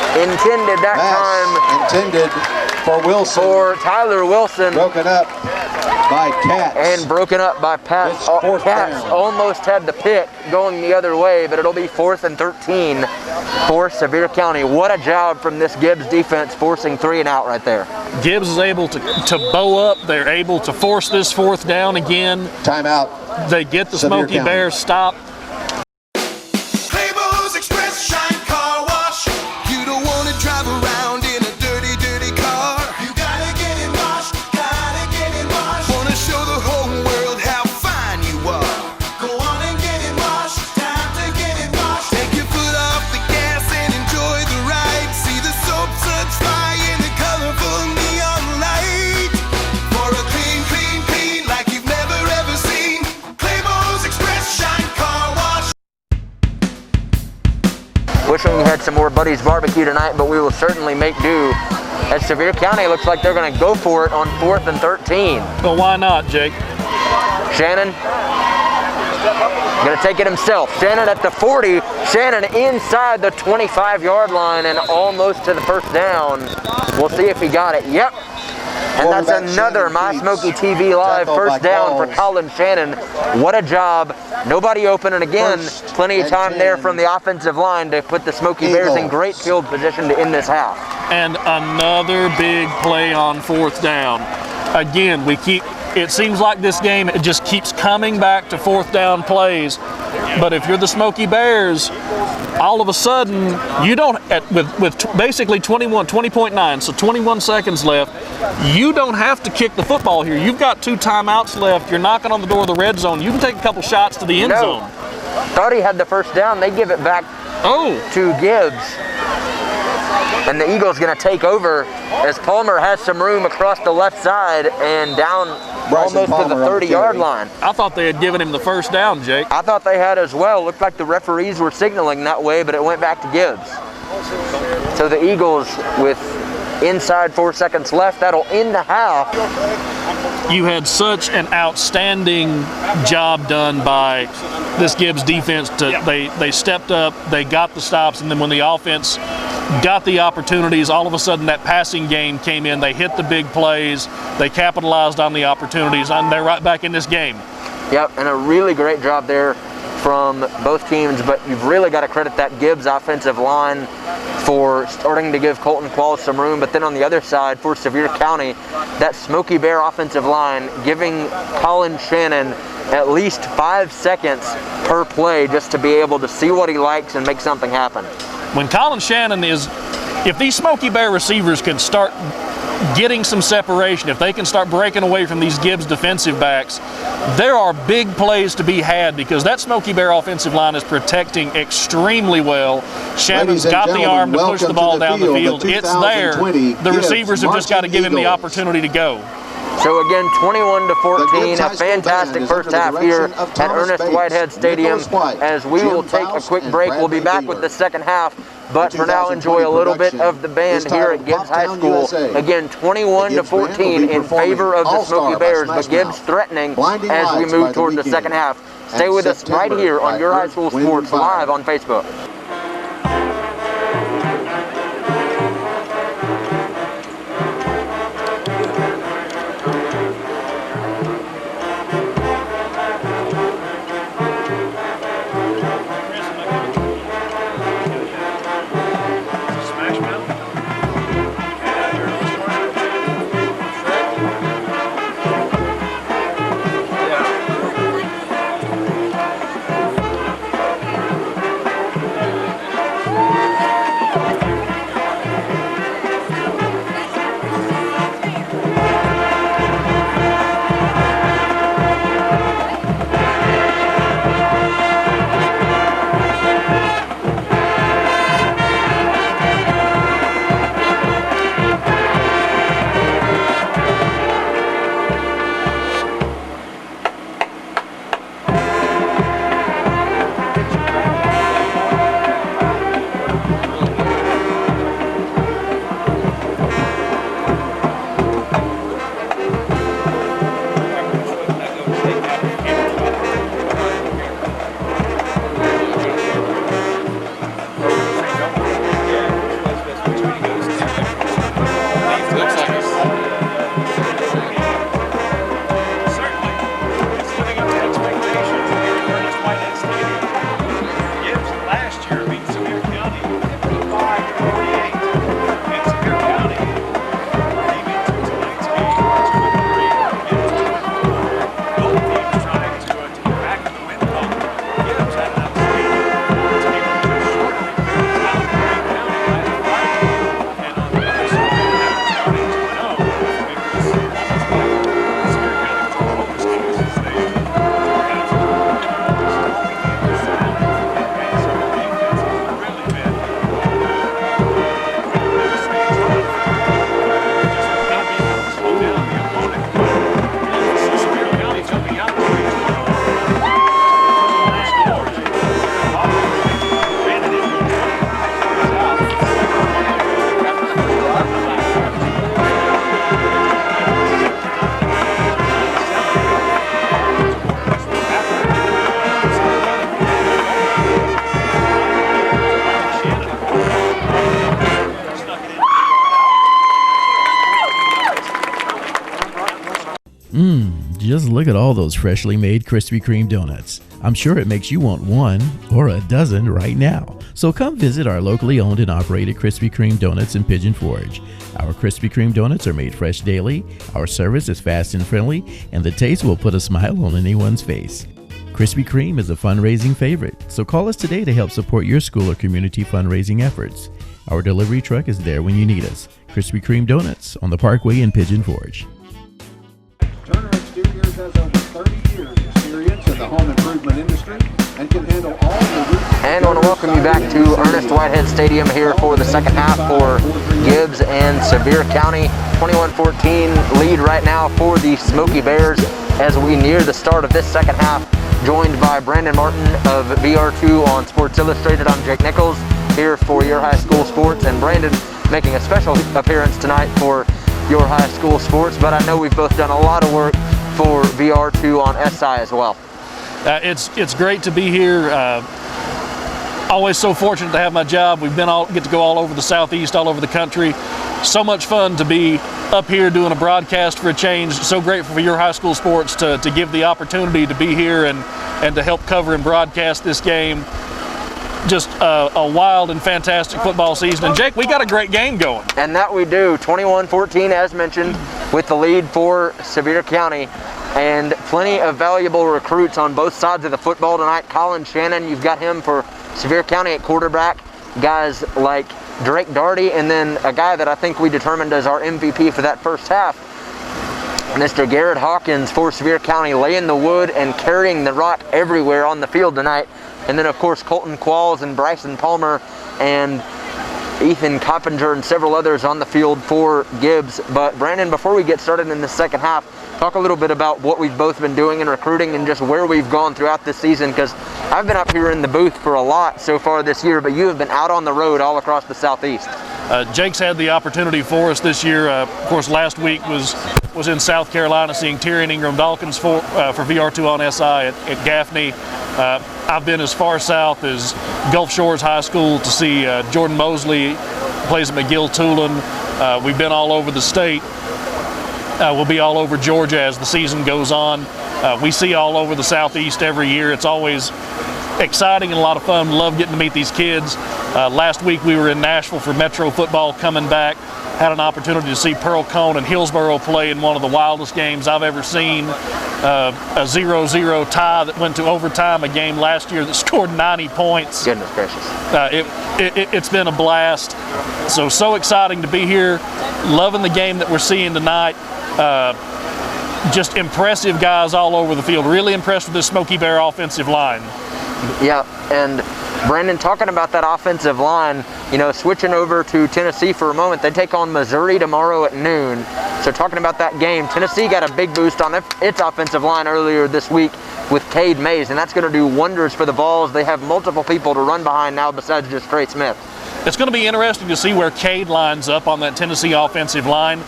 Intended that time. Intended for Wilson. For Tyler Wilson. Broken up by Katz. And broken up by Pat. Katz almost had the pick going the other way, but it'll be 4th and 13 for Sevier County. What a job from this Gibbs defense, forcing 3 and out right there. Gibbs is able to bow up. They're able to force this 4th down again. Timeout. They get the Smokey Bears stopped. Drive around in a dirty, dirty car. You gotta get it washed, gotta get it washed. Wanna show the whole world how fine you are. Go on and get it washed, time to get it washed. Take your foot off the gas and enjoy the ride. See the soap suds fly in the colorful neon light. For a clean, clean, clean like you've never ever seen. Claymore's Express Shine Car Wash. Wishing we had some more Buddy's barbecue tonight, but we will certainly make do. As Sevier County looks like they're going to go for it on 4th and 13. Well, why not, Jake? Shannon going to take it himself. Shannon at the 40. Shannon inside the 25-yard line and almost to the first down. We'll see if he got it. Yep. And that's another My Smokey TV Live first down for Colin Shannon. What a job. Nobody open, and again, plenty of time there from the offensive line to put the Smokey Bears in great field position to end this half. And another big play on 4th down. Again, it seems like this game, it just keeps coming back to 4th down plays. But if you're the Smokey Bears, all of a sudden, you don't, with basically 20.9, so 21 seconds left, you don't have to kick the football here. You've got 2 timeouts left. You're knocking on the door of the red zone. You can take a couple shots to the end zone. Thought he had the first down. They give it back to Gibbs. and the Eagles going to take over as Palmer has some room across the left side and down almost to the 30-yard line. I thought they had given him the first down, Jake. I thought they had as well. Looked like the referees were signaling that way, but it went back to Gibbs. So the Eagles with inside 4 seconds left, that'll end the half. You had such an outstanding job done by this Gibbs defense. They stepped up, they got the stops, and then when the offense got the opportunities, all of a sudden that passing game came in. They hit the big plays, they capitalized on the opportunities, and they're right back in this game. Yep, and a really great job there from both teams, but you've really got to credit that Gibbs offensive line for starting to give Colton Qualls some room, but then on the other side for Sevier County, that Smokey Bear offensive line giving Colin Shannon at least 5 seconds per play just to be able to see what he likes and make something happen. When Colin Shannon if these Smokey Bear receivers can start getting some separation, if they can start breaking away from these Gibbs defensive backs, there are big plays to be had because that Smokey Bear offensive line is protecting extremely well. Shannon's got the arm to push the ball down the field. It's there. The receivers have just got to give him the opportunity to go. So again, 21-14, a fantastic first half here at Ernest Whitehead Stadium. As we will take a quick break, we'll be back with the second half. But for now, enjoy a little bit of the band here at Gibbs High School. Again, 21-14 in favor of the Smokey Bears, but Gibbs threatening as we move toward the second half. Stay with us right here on Your High School Sports live on Facebook. Just look at all those freshly made Krispy Kreme donuts. I'm sure it makes you want one or a dozen right now. So come visit our locally owned and operated Krispy Kreme donuts in Pigeon Forge. Our Krispy Kreme donuts are made fresh daily, our service is fast and friendly, and the taste will put a smile on anyone's face. Krispy Kreme is a fundraising favorite, so call us today to help support your school or community fundraising efforts. Our delivery truck is there when you need us. Krispy Kreme Donuts on the Parkway in Pigeon Forge. Turner Exteriors has over 30 years experience in the home improvement industry and can handle all the roofing And I want to welcome you back to Ernest Whitehead Stadium here for the second half for Gibbs and Sevier County. 21-14 lead right now for the Smokey Bears as we near the start of this second half. Joined by Brandon Martin of VR2 on Sports Illustrated. I'm Jake Nichols here for Your High School Sports, and Brandon making a special appearance tonight for Your High School Sports, but I know we've both done a lot of work for VR2 on SI as well. It's great to be here. Always so fortunate to have my job. We've get to go all over the Southeast, all over the country. So much fun to be up here doing a broadcast for a change. So grateful for Your High School Sports to give the opportunity to be here and to help cover and broadcast this game. Just a wild and fantastic football season. And Jake, we got a great game going. And that we do. 21-14 as mentioned, with the lead for Sevier County. And plenty of valuable recruits on both sides of the football tonight. Colin Shannon, you've got him for Sevier County at quarterback. Guys like Drake Darty, and then a guy that I think we determined as our MVP for that first half, Mr. Garrett Hawkins for Sevier County, laying the wood and carrying the rock everywhere on the field tonight. And then, of course, Colton Qualls and Bryson Palmer and Ethan Coppinger and several others on the field for Gibbs. But, Brandon, before we get started in the second half, talk a little bit about what we've both been doing in recruiting and just where we've gone throughout this season, because I've been up here in the booth for a lot so far this year, but you have been out on the road all across the Southeast. Jake's had the opportunity for us this year. Of course, last week was in South Carolina seeing Terry and Ingram Dawkins for VR2 on SI at Gaffney. I've been as far south as Gulf Shores High School to see Jordan Mosley plays at McGill-Tulane. We've been all over the state. We'll be all over Georgia as the season goes on. We see all over the Southeast every year. It's always exciting and a lot of fun. Love getting to meet these kids. Last week we were in Nashville for Metro football coming back. Had an opportunity to see Pearl Cone and Hillsboro play in one of the wildest games I've ever seen. A 0-0 tie that went to overtime, a game last year that scored 90 points. Goodness gracious. It's been a blast. So exciting to be here. Loving the game that we're seeing tonight. Just impressive guys all over the field. Really impressed with this Smokey Bear offensive line. Yeah, and Brandon, talking about that offensive line, you know, switching over to Tennessee for a moment, they take on Missouri tomorrow at noon. So talking about that game, Tennessee got a big boost on its offensive line earlier this week with Cade Mays, and that's going to do wonders for the Vols. They have multiple people to run behind now besides just Trey Smith. It's going to be interesting to see where Cade lines up on that Tennessee offensive line.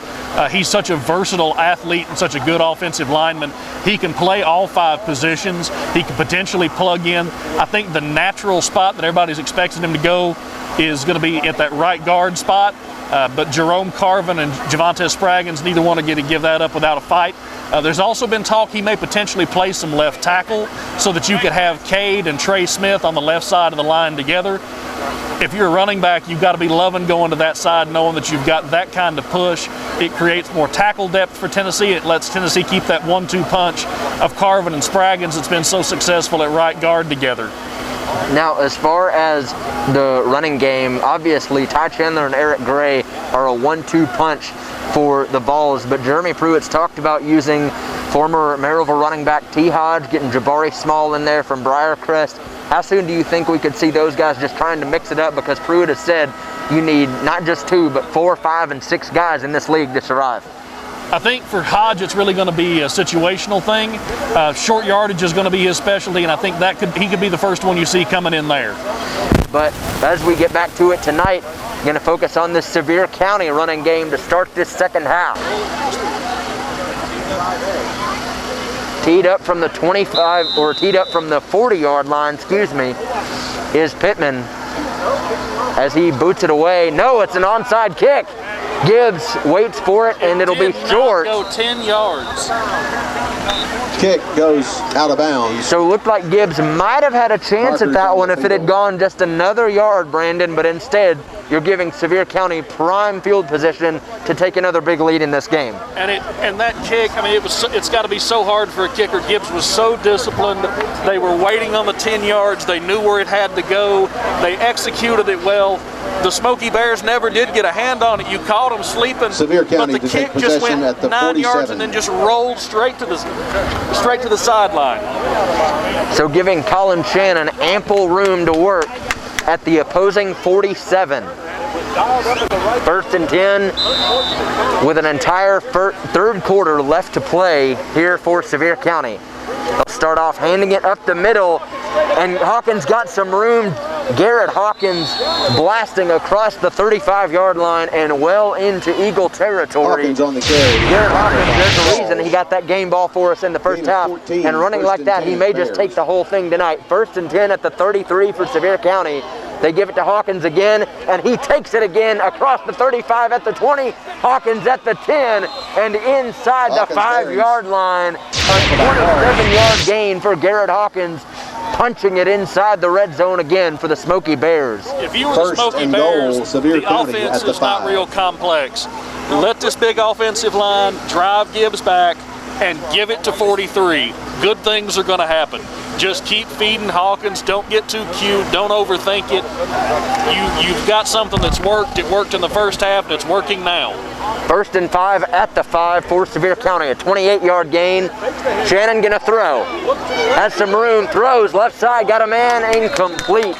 He's such a versatile athlete and such a good offensive lineman. He can play all 5 positions. He can potentially plug in. I think the natural spot that everybody's expecting him to go is going to be at that right guard spot. But Jerome Carvin and Javante Spraggins, neither one are going to give that up without a fight. There's also been talk he may potentially play some left tackle so that you could have Cade and Trey Smith on the left side of the line together. If you're a running back, you've got to be loving going to that side, knowing that you've got that kind of push. It creates more tackle depth for Tennessee. It lets Tennessee keep that 1-2 punch of Carvin and Spraggins that's been so successful at right guard together. Now, as far as the running game, obviously Ty Chandler and Eric Gray are a 1-2 punch for the Vols, but Jeremy Pruitt's talked about using former Maryville running back T. Hodge, getting Jabari Small in there from Briarcrest. How soon do you think we could see those guys just trying to mix it up? Because Pruitt has said you need not just 2, but 4, 5, and 6 guys in this league to survive. I think for Hodge, it's really going to be a situational thing. Short yardage is going to be his specialty, and I think he could be the first one you see coming in there. But as we get back to it tonight, we're going to focus on this Sevier County running game to start this second half. Teed up from the 40-yard line, is Pittman as he boots it away. No, it's an onside kick. Gibbs waits for it, and it'll be short. Go 10 yards. Kick goes out of bounds. So it looked like Gibbs might have had a chance at that one if it had gone just another yard, Brandon, but instead you're giving Sevier County prime field position to take another big lead in this game. And that kick, I mean, it's got to be so hard for a kicker. Gibbs was so disciplined. They were waiting on the 10 yards. They knew where it had to go. They executed it well. the Smokey Bears never did get a hand on it. You caught them sleeping, Sevier County but the to take kick just possession went at the 9 yards 47. and then just rolled straight to the sideline. So giving Colin Shannon ample room to work at the opposing 47. First and 10 with an entire third quarter left to play here for Sevier County. They'll start off handing it up the middle, and Hawkins got some room. Garrett Hawkins blasting across the 35-yard line and well into Eagle territory. Hawkins on the carry. Garrett Hawkins, there's a reason he got that game ball for us in the first half. 14, and running like that, he may just take the whole thing tonight. First and 10 at the 33 for Sevier County. They give it to Hawkins again, and he takes it again across the 35 at the 20. Hawkins at the 10, and inside the 5-yard line. A 27-yard gain for Garrett Hawkins, punching it inside the red zone again for the Smokey Bears. If you were the Smokey Bears, the offense is not real complex. Let this big offensive line drive Gibbs back and give it to 43. Good things are going to happen. Just keep feeding Hawkins. Don't get too cute. Don't overthink it. You've got something that's worked. It worked in the first half, and it's working now. First and 5 at the 5 for Sevier County. A 28-yard gain. Shannon gonna throw. Has some room. Throws left side. Got a man. Incomplete.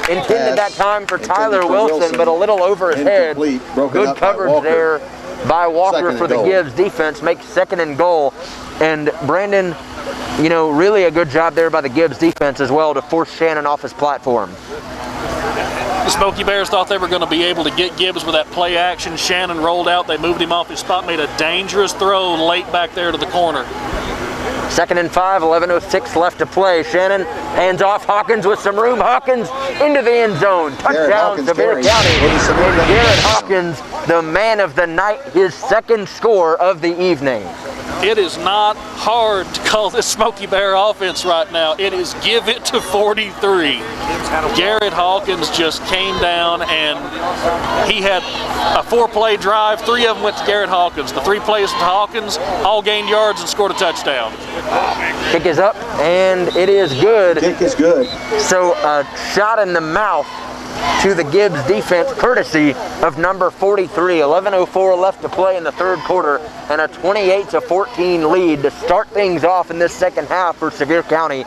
Intended that time for Tyler Wilson, but a little over his head. Good coverage there by Walker for the Gibbs defense. Makes second and goal. And Brandon, you know, really a good job there by the Gibbs defense as well to force Shannon off his platform. The Smokey Bears thought they were going to be able to get Gibbs with that play action. Shannon rolled out. They moved him off his spot, made a dangerous throw late back there to the corner. Second and 5, 11:06 left to play. Shannon hands off. Hawkins with some room. Hawkins into the end zone. Touchdown, Sevier County. And Garrett Hawkins, the man of the night, his second score of the evening. It is not hard to call this Smokey Bear offense right now. It is give it to 43. Garrett Hawkins just came down, and he had a 4-play drive. 3 of them went to Garrett Hawkins. The 3 plays to Hawkins, all gained yards and scored a touchdown. Kick is up, and it is good. Kick is good. So a shot in the mouth to the Gibbs defense, courtesy of number 43. 11:04 left to play in the third quarter, and a 28-14 lead to start things off in this second half for Sevier County.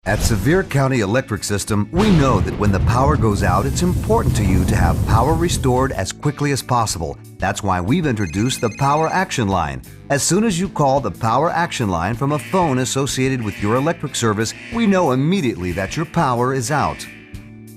At Sevier County Electric System, we know that when the power goes out, it's important to you to have power restored as quickly as possible. That's why we've introduced the Power Action Line. As soon as you call the Power Action Line from a phone associated with your electric service, we know immediately that your power is out.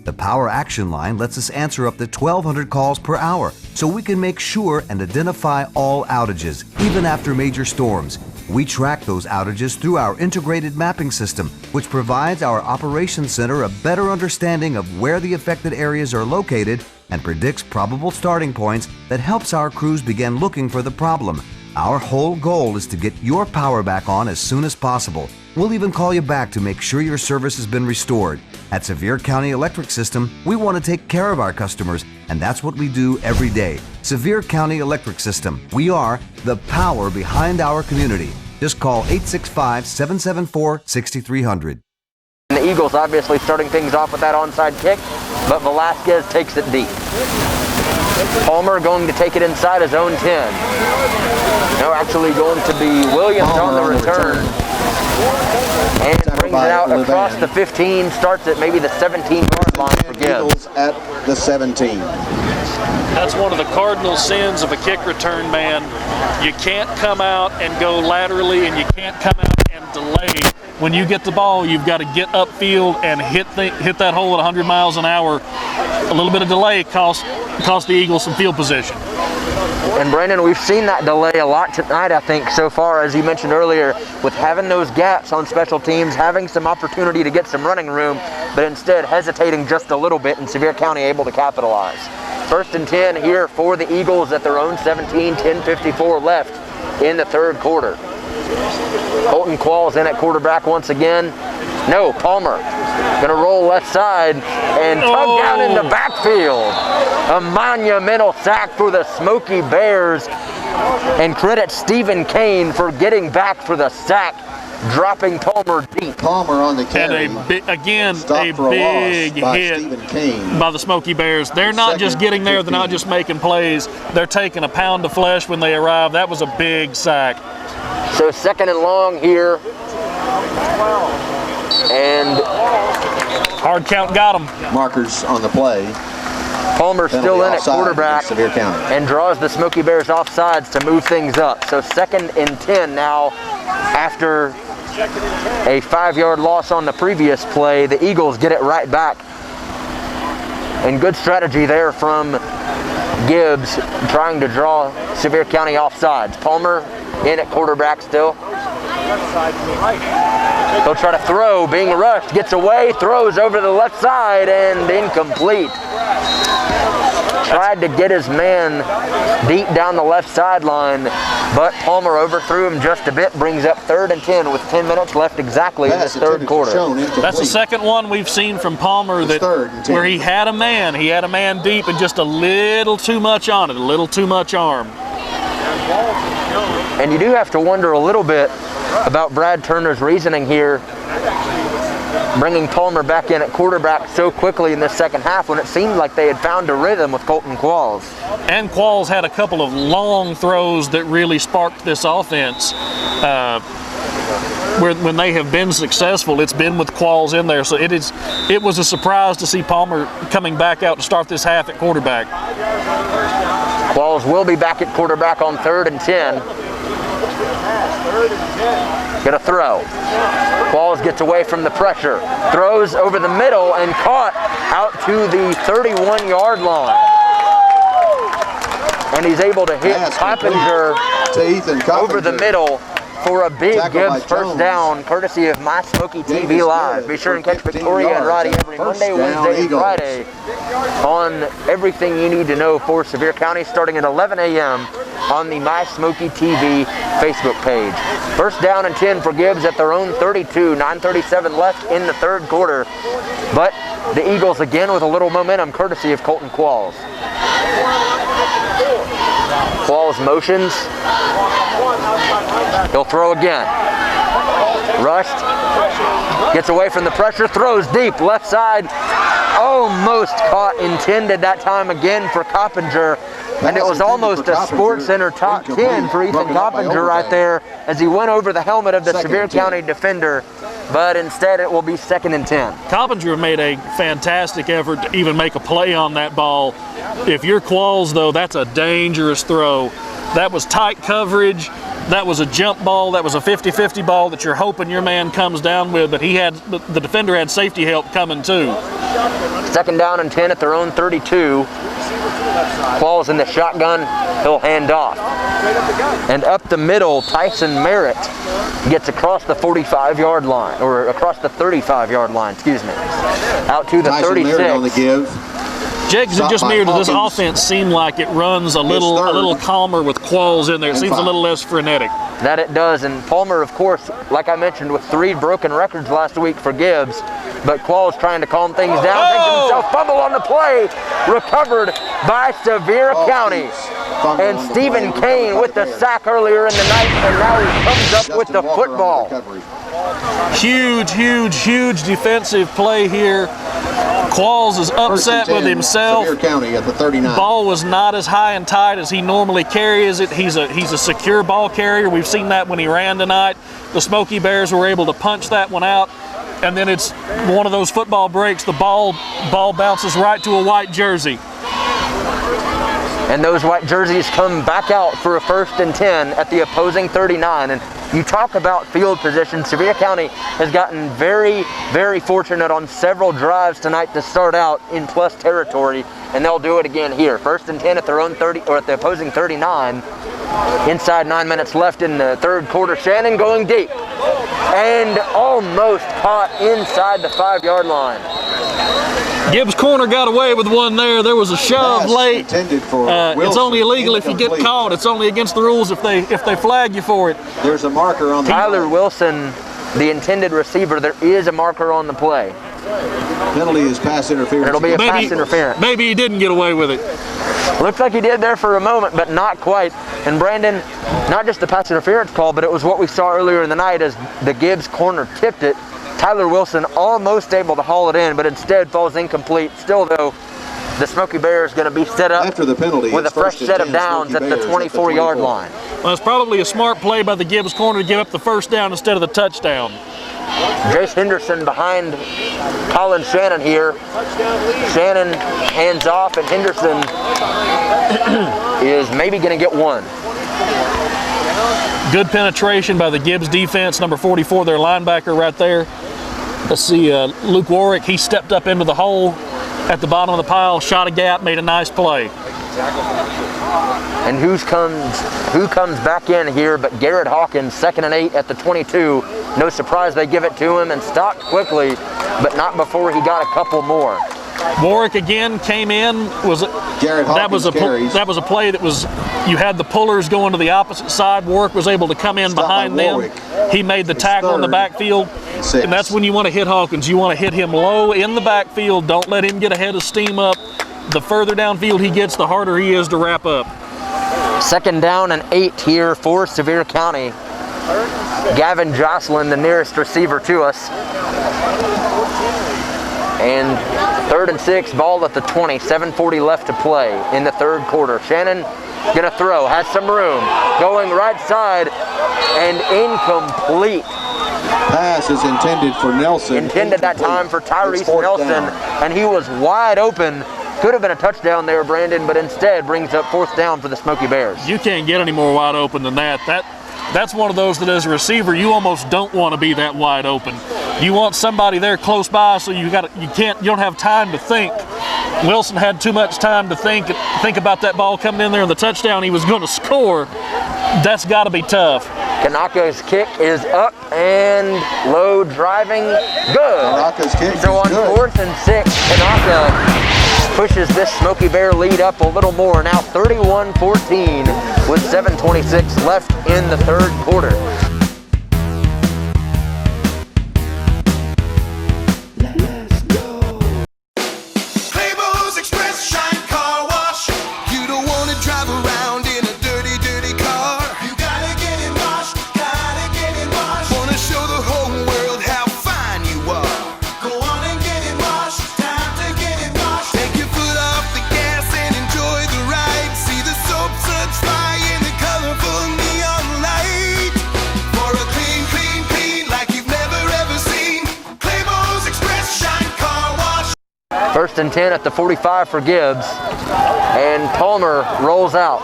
The Power Action Line lets us answer up to 1,200 calls per hour, so we can make sure and identify all outages, even after major storms. We track those outages through our integrated mapping system, which provides our operations center a better understanding of where the affected areas are located and predicts probable starting points that helps our crews begin looking for the problem. Our whole goal is to get your power back on as soon as possible. We'll even call you back to make sure your service has been restored. At Sevier County Electric System, we want to take care of our customers, and that's what we do every day. Sevier County Electric System. We are the power behind our community. Just call 865-774-6300. And the Eagles obviously starting things off with that onside kick, but Velasquez takes it deep. Palmer going to take it inside his own 10. No, actually going to be Williams on the return. And brings it out across the 15, starts at maybe the 17-yard line for Gibbs. At the 17. That's one of the cardinal sins of a kick return man. You can't come out and go laterally, and you can't come out and delay. When you get the ball, you've got to get upfield and hit that hole at 100 miles an hour. A little bit of delay cost the Eagles some field position. And Brandon, we've seen that delay a lot tonight, I think, so far, as you mentioned earlier, with having those gaps on special teams, having some opportunity to get some running room, but instead hesitating just a little bit, and Sevier County able to capitalize. First and 10 here for the Eagles at their own 17, 10:54 left in the third quarter. Colton Qualls in at quarterback once again. No, Palmer gonna roll left side and tug down in the backfield. A monumental sack for the Smokey Bears, and credit Stephen Kane for getting back for the sack. dropping Palmer deep. Palmer on the carry. And a big hit hit by the Smokey Bears. They're not just getting there, they're not just making plays, they're taking a pound of flesh when they arrive. That was a big sack. So 2nd and long here. And hard count got him. Markers on the play. Palmer still in at quarterback Sevier County. and draws the Smokey Bears offsides to move things up. So 2nd and 10 now after a 5-yard loss on the previous play. The Eagles get it right back. And good strategy there from Gibbs trying to draw Sevier County offsides. Palmer in at quarterback still. He'll try to throw, being rushed, gets away, throws over the left side and incomplete. Tried to get his man deep down the left sideline, but Palmer overthrew him just a bit, brings up 3rd and 10 with 10 minutes left exactly in this 3rd quarter. That's the second one we've seen from Palmer where he had a man deep and just a little too much on it, a little too much arm. And you do have to wonder a little bit about Brad Turner's reasoning here, bringing Palmer back in at quarterback so quickly in the second half when it seemed like they had found a rhythm with Colton Qualls. And Qualls had a couple of long throws that really sparked this offense. When they have been successful, it's been with Qualls in there. So it was a surprise to see Palmer coming back out to start this half at quarterback. Qualls will be back at quarterback on 3rd and 10. Gonna throw. Qualls gets away from the pressure. Throws over the middle and caught out to the 31-yard line. And he's able to hit Coppinger over the middle for a big Gibbs first down, courtesy of My Smokey TV Live. Be sure and catch Victoria and Roddy every Monday, Wednesday, and Friday on everything you need to know for Sevier County, starting at 11 a.m. on the My Smokey TV Facebook page. First down and 10 for Gibbs at their own 32, 9:37 left in the 3rd quarter. But the Eagles again with a little momentum, courtesy of Colton Qualls. Qualls motions. He'll throw again. Rushed. Gets away from the pressure. Throws deep. Left side. Almost caught. Intended that time again for Coppinger. And it was almost a Sports Center top 10 for Ethan Coppinger right there as he went over the helmet of the Sevier County defender. But instead it will be 2nd and 10. Coppinger made a fantastic effort to even make a play on that ball. If you're Qualls, though, that's a dangerous throw. That was tight coverage. That was a jump ball. That was a 50-50 ball that you're hoping your man comes down with, but the defender had safety help coming too. 2nd down and 10 at their own 32. Qualls in the shotgun. He'll hand off. And up the middle, Tyson Merritt gets across the 45-yard line, or across the 35-yard line, excuse me. Out to the Tyson 36. Merritt on the give. Jakes and just mirrored this offense seem like it runs a little calmer with Qualls in there. It seems a little less frenetic. That it does, and Palmer, of course, like I mentioned, with 3 broken records last week for Gibbs, but Qualls trying to calm things down, takes himself, fumble on the play, recovered by Sevier County. And Stephen Kane with the sack earlier in the night, and now he comes up with the football. Huge defensive play here. Qualls is upset with himself. Sevier County at the 39. Ball was not as high and tight as he normally carries it. He's a secure ball carrier. We've seen that when he ran tonight. The Smokey Bears were able to punch that one out. And then it's one of those football breaks. The ball bounces right to a white jersey. And those white jerseys come back out for a 1st and 10 at the opposing 39. And you talk about field position. Sevier County has gotten very fortunate on several drives tonight to start out in plus territory, and they'll do it again here. 1st and 10 at their own 30, or at the opposing 39. Inside 9 minutes left in the 3rd quarter. Shannon going deep and almost caught inside the 5-yard line. Gibbs corner got away with one there. There was a shove late. It's only illegal if you get caught. It's only against the rules if they flag you for it. There's a marker on the Tyler Wilson, the intended receiver. There is a marker on the play. Penalty is pass interference. It'll be a pass interference. Maybe he didn't get away with it. Looked like he did there for a moment, but not quite. And Brandon, not just the pass interference call, but it was what we saw earlier in the night as the Gibbs corner tipped it. Tyler Wilson almost able to haul it in, but instead falls incomplete. Still, though, the Smokey Bears going to be set up after the penalty with a fresh set of downs at the 24-yard line. Well, it's probably a smart play by the Gibbs corner to give up the first down instead of the touchdown. Jace Henderson behind Colin Shannon here. Shannon hands off, and Henderson is maybe going to get one. Good penetration by the Gibbs defense, number 44, their linebacker right there. Let's see, Luke Warwick, he stepped up into the hole at the bottom of the pile, shot a gap, made a nice play. And who comes back in here but Garrett Hawkins, 2nd and 8 at the 22. No surprise they give it to him and stopped quickly, but not before he got a couple more. Warwick again came in. That was a play that was, you had the pullers going to the opposite side. Warwick was able to come in behind them. He made the tackle in the backfield. And that's when you want to hit Hawkins. You want to hit him low in the backfield. Don't let him get ahead of steam up. The further downfield he gets, the harder he is to wrap up. 2nd down and 8 here for Sevier County. Gavin Jocelyn, the nearest receiver to us. And 3rd and 6, ball at the 20, 7:40 left to play in the 3rd quarter. Shannon gonna throw, has some room, going right side, and incomplete. Pass is intended for Nelson. Intended that time for Tyrese Nelson, and he was wide open. Could have been a touchdown there, Brandon, but instead brings up 4th down for the Smokey Bears. You can't get any more wide open than that. That's one of those that as a receiver, you almost don't want to be that wide open. You want somebody there close by, so you don't have time to think. Wilson had too much time to think about that ball coming in there and the touchdown he was going to score. That's got to be tough. Kanaka's kick is up and low driving, good. Kanaka's kick so on good. 4th and 6, Kanaka pushes this Smokey Bear lead up a little more. Now 31-14 with 7:26 left in the 3rd quarter. First and 10 at the 45 for Gibbs, and Palmer rolls out.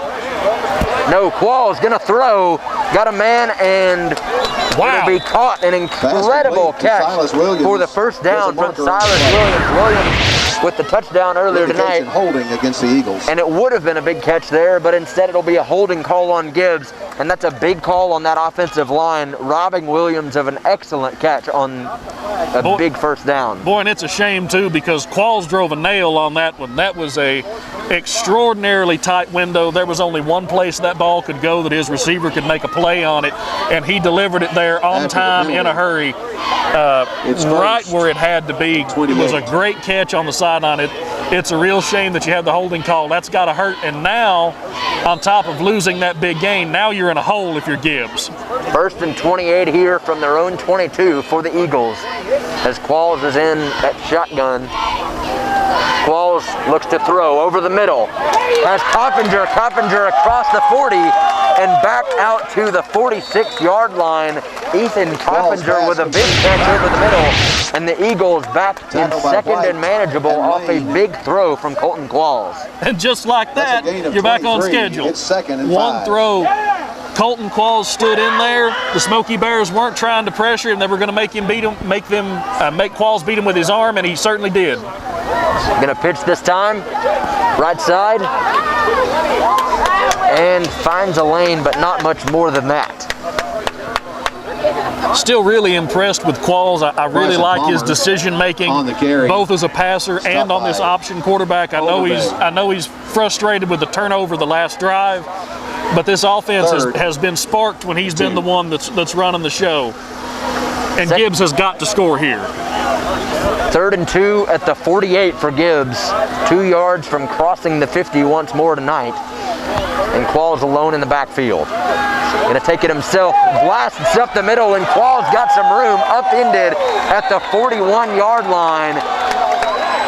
No, Quall's gonna throw, got a man, and it'll be caught. An incredible catch for the first down from Silas Williams. Williams with the touchdown earlier tonight. Holding against the Eagles. And it would have been a big catch there, but instead it'll be a holding call on Gibbs, and that's a big call on that offensive line, robbing Williams of an excellent catch on a big first down. Boy, and it's a shame too, because Qualls drove a nail on that one. That was a extraordinarily tight window. There was only one place that ball could go that his receiver could make a play on it, and he delivered it there on time in a hurry, right where it had to be. It was a great catch on the sideline. It's a real shame that you had the holding call. That's got to hurt. And now, on top of losing that big gain, now you're in a hole if you're Gibbs. 1st and 28 here from their own 22 for the Eagles, as Qualls is in at shotgun. Qualls looks to throw over the middle. Has Coppinger across the 40 and back out to the 46-yard line. Ethan Coppinger with a big catch over the middle, and the Eagles back in 2nd and manageable off a big throw from Colton Qualls. And just like that, you're back on schedule. It's 2nd and 5. One throw. Colton Qualls stood in there. The Smokey Bears weren't trying to pressure him. They were going to make Qualls beat him with his arm, and he certainly did. Gonna pitch this time, right side, and finds a lane, but not much more than that. Still really impressed with Qualls. I really like his decision making, both as a passer and on this option quarterback. I know he's frustrated with the turnover the last drive, but this offense has been sparked when he's been the one that's running the show. And Gibbs has got to score here. 3rd and 2 at the 48 for Gibbs. 2 yards from crossing the 50 once more tonight. And Qualls alone in the backfield. Gonna take it himself, blasts up the middle, and Qualls got some room, upended at the 41-yard line.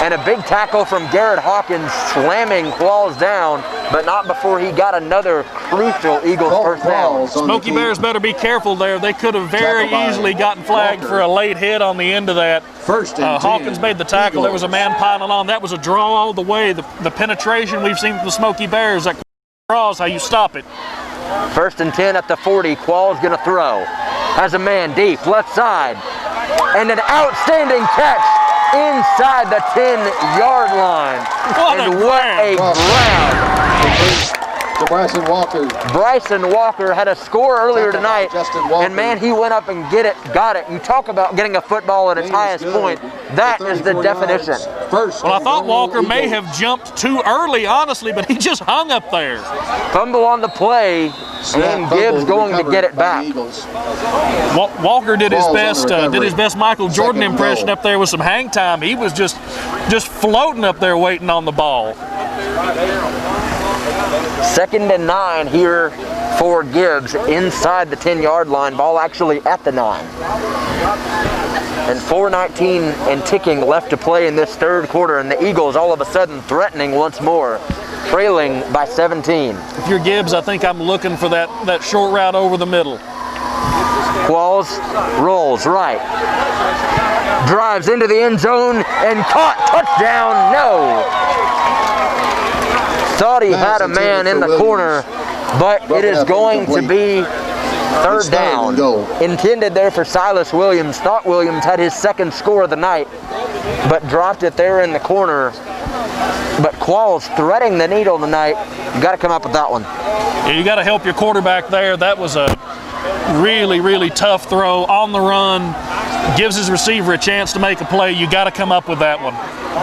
And a big tackle from Garrett Hawkins slamming Qualls down, but not before he got another crucial Eagles first down. Smokey Bears better be careful there. They could have very easily gotten flagged for a late hit on the end of that. Hawkins made the tackle. There was a man piling on. That was a draw all the way. The penetration we've seen from the Smokey Bears, that draws how you stop it. 1st and 10 at the 40. Qualls gonna throw. Has a man deep, left side. And an outstanding catch inside the 10-yard line. What a grab. To Bryson Walker. Bryson Walker had a score earlier tonight, and man, he went up and got it. You talk about getting a football at its highest point. That is the definition. Well, I thought Walker may have jumped too early, honestly, but he just hung up there. Fumble on the play, and Gibbs going to get it back. Walker did his best Michael Jordan impression up there with some hang time. He was just floating up there waiting on the ball. 2nd and 9 here for Gibbs inside the 10-yard line. Ball actually at the 9. And 4:19 and ticking left to play in this 3rd quarter, and the Eagles all of a sudden threatening once more, trailing by 17. If you're Gibbs, I think I'm looking for that short route over the middle. Qualls rolls right. Drives into the end zone and caught. Touchdown, no. Thought he had a man in the corner, but it is going to be 3rd down. Intended there for Silas Williams. Thought Williams had his 2nd score of the night, but dropped it there in the corner. But Qualls threading the needle tonight. You got to come up with that one. Yeah, you got to help your quarterback there. That was a really, really tough throw on the run. Gives his receiver a chance to make a play. You got to come up with that one.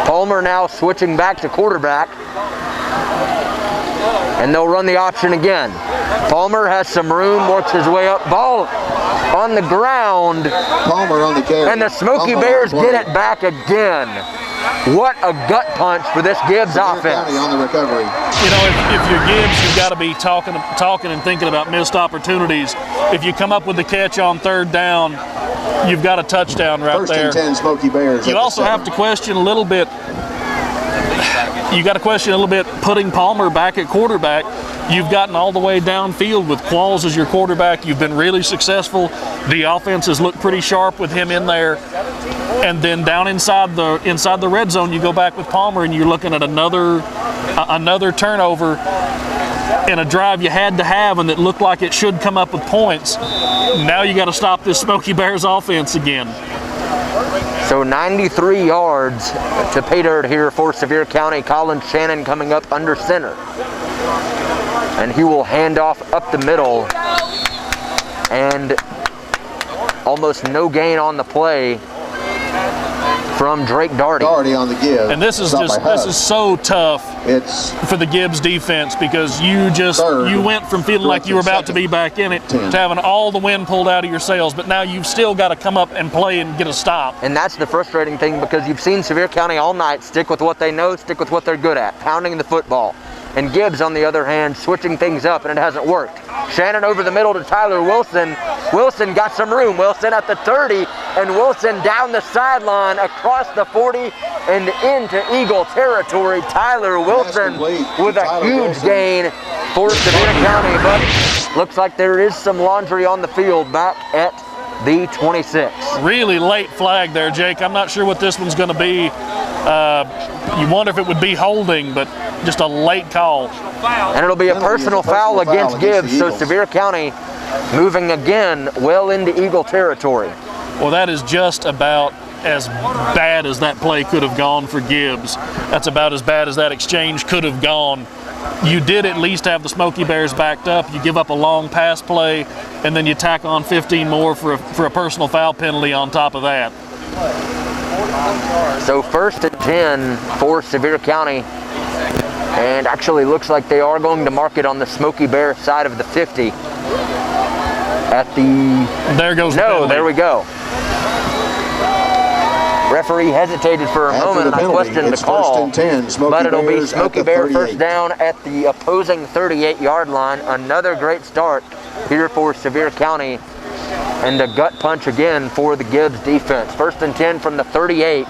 Palmer now switching back to quarterback. And they'll run the option again. Palmer has some room, works his way up. Ball on the ground. Palmer on the carry. And the Smokey Bears get it back again. What a gut punch for this Gibbs offense. On the recovery. You know, if you're Gibbs, you've got to be talking and thinking about missed opportunities. If you come up with the catch on 3rd down, you've got a touchdown right there. 1st and 10 Smokey Bears. You also have to question a little bit. You got to question a little bit putting Palmer back at quarterback. You've gotten all the way downfield with Qualls as your quarterback. You've been really successful. The offense has looked pretty sharp with him in there. And then down inside the red zone, you go back with Palmer, and you're looking at another turnover in a drive you had to have, and that looked like it should come up with points. Now you got to stop this Smokey Bears offense again. So 93 yards to pay dirt here for Sevier County. Colin Shannon coming up under center. And he will hand off up the middle. And almost no gain on the play from Drake Daugherty. Daugherty on the give. And this is so tough for the Gibbs defense, because you went from feeling like you were about to be back in it to having all the wind pulled out of your sails, but now you've still got to come up and play and get a stop. And that's the frustrating thing, because you've seen Sevier County all night stick with what they know, stick with what they're good at, pounding the football. And Gibbs, on the other hand, switching things up, and it hasn't worked. Shannon over the middle to Tyler Wilson. Wilson got some room. Wilson at the 30, and Wilson down the sideline, across the 40, and into Eagle territory. Tyler Wilson with a huge gain for Sevier County, but looks like there is some laundry on the field back at the 26. Really late flag there, Jake. I'm not sure what this one's going to be. You wonder if it would be holding, but just a late call. And it'll be a personal foul against Gibbs, so Sevier County moving again well into Eagle territory. Well, that is just about as bad as that play could have gone for Gibbs. That's about as bad as that exchange could have gone. You did at least have the Smokey Bears backed up. You give up a long pass play, and then you tack on 15 more for a personal foul penalty on top of that. So 1st and 10 for Sevier County, and actually looks like they are going to mark it on the Smokey Bear side of the 50. There we go. Referee hesitated for a moment, and I questioned the call, but it'll be Smokey Bear first down at the opposing 38-yard line. Another great start here for Sevier County, and a gut punch again for the Gibbs defense. 1st and 10 from the 38.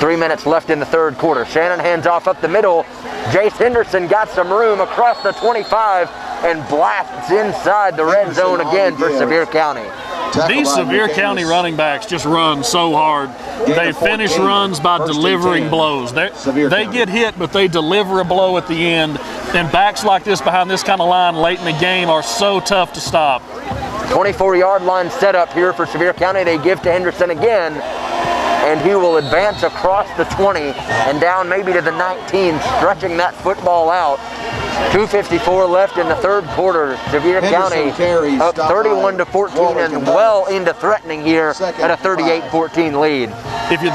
3 minutes left in the third quarter. Shannon hands off up the middle. Jace Henderson got some room across the 25 and blasts inside the red zone again for Sevier County. These Sevier County running backs just run so hard. They finish runs by delivering blows. They get hit, but they deliver a blow at the end. And backs like this behind this kind of line late in the game are so tough to stop. 24-yard line setup here for Sevier County. They give to Henderson again, and he will advance across the 20 and down maybe to the 19, stretching that football out. 2:54 left in the third quarter. Sevier County up 31-14 and well into threatening here at a 38-14 lead. If you're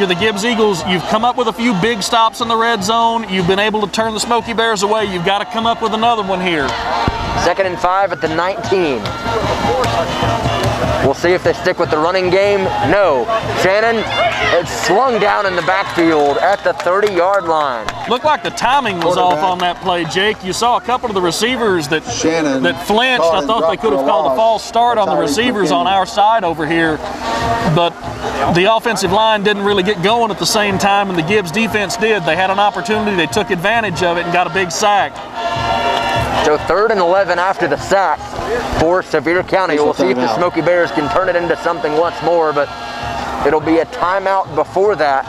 the Gibbs Eagles, you've come up with a few big stops in the red zone. You've been able to turn the Smokey Bears away. You've got to come up with another one here. 2nd and 5 at the 19. We'll see if they stick with the running game. No. Shannon, it's slung down in the backfield at the 30-yard line. Looked like the timing was off on that play, Jake. You saw a couple of the receivers that flinched. I thought they could have called a false start on the receivers on our side over here, but the offensive line didn't really get going at the same time, and the Gibbs defense did. They had an opportunity. They took advantage of it and got a big sack. So 3rd and 11 after the sack for Sevier County. We'll see if the Smokey Bears can turn it into something once more, but it'll be a timeout before that.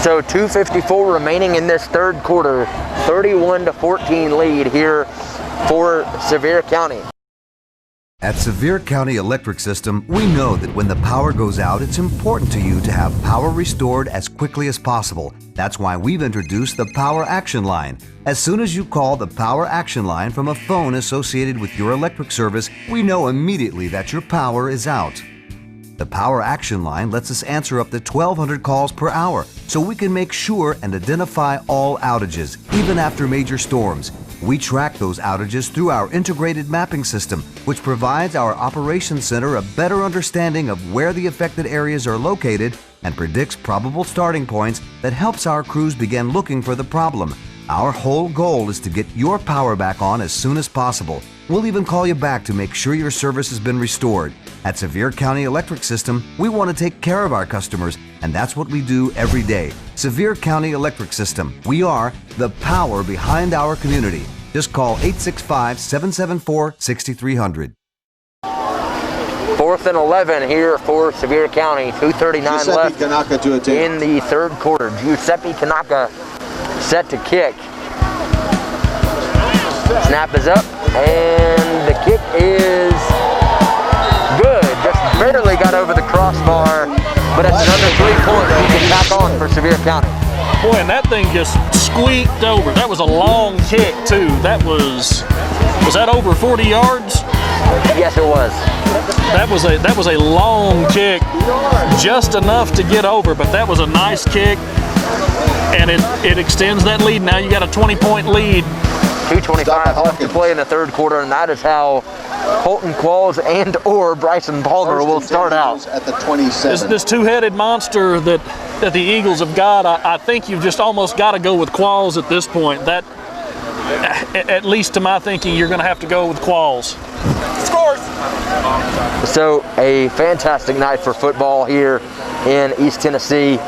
So 2:54 remaining in this third quarter. 31-14 lead here for Sevier County. At Sevier County Electric System, we know that when the power goes out, it's important to you to have power restored as quickly as possible. That's why we've introduced the Power Action Line. As soon as you call the Power Action Line from a phone associated with your electric service, we know immediately that your power is out. The Power Action Line lets us answer up to 1,200 calls per hour, so we can make sure and identify all outages, even after major storms. We track those outages through our integrated mapping system, which provides our operations center a better understanding of where the affected areas are located and predicts probable starting points that helps our crews begin looking for the problem. Our whole goal is to get your power back on as soon as possible. We'll even call you back to make sure your service has been restored. At Sevier County Electric System, we want to take care of our customers, and that's what we do every day. Sevier County Electric System. We are the power behind our community. Just call 865-774-6300. 4th and 11 here for Sevier County. 2:39 left in the third quarter. Giuseppe Kanaka set to kick. Snap is up, and the kick is good. Just barely got over the crossbar, but it's another 3 points we can tack on for Sevier County. Boy, and that thing just squeaked over. That was a long kick, too. That was that over 40 yards? Yes, it was. That was a long kick, just enough to get over, but that was a nice kick, and it extends that lead. Now you got a 20-point lead. 2:25 left to play in the third quarter, and that is how Holton Qualls and or Bryson Palmer will start out. At the 27. This two-headed monster that the Eagles have got, I think you've just almost got to go with Qualls at this point. That, at least to my thinking, you're going to have to go with Qualls. Scores! So a fantastic night for football here in East Tennessee,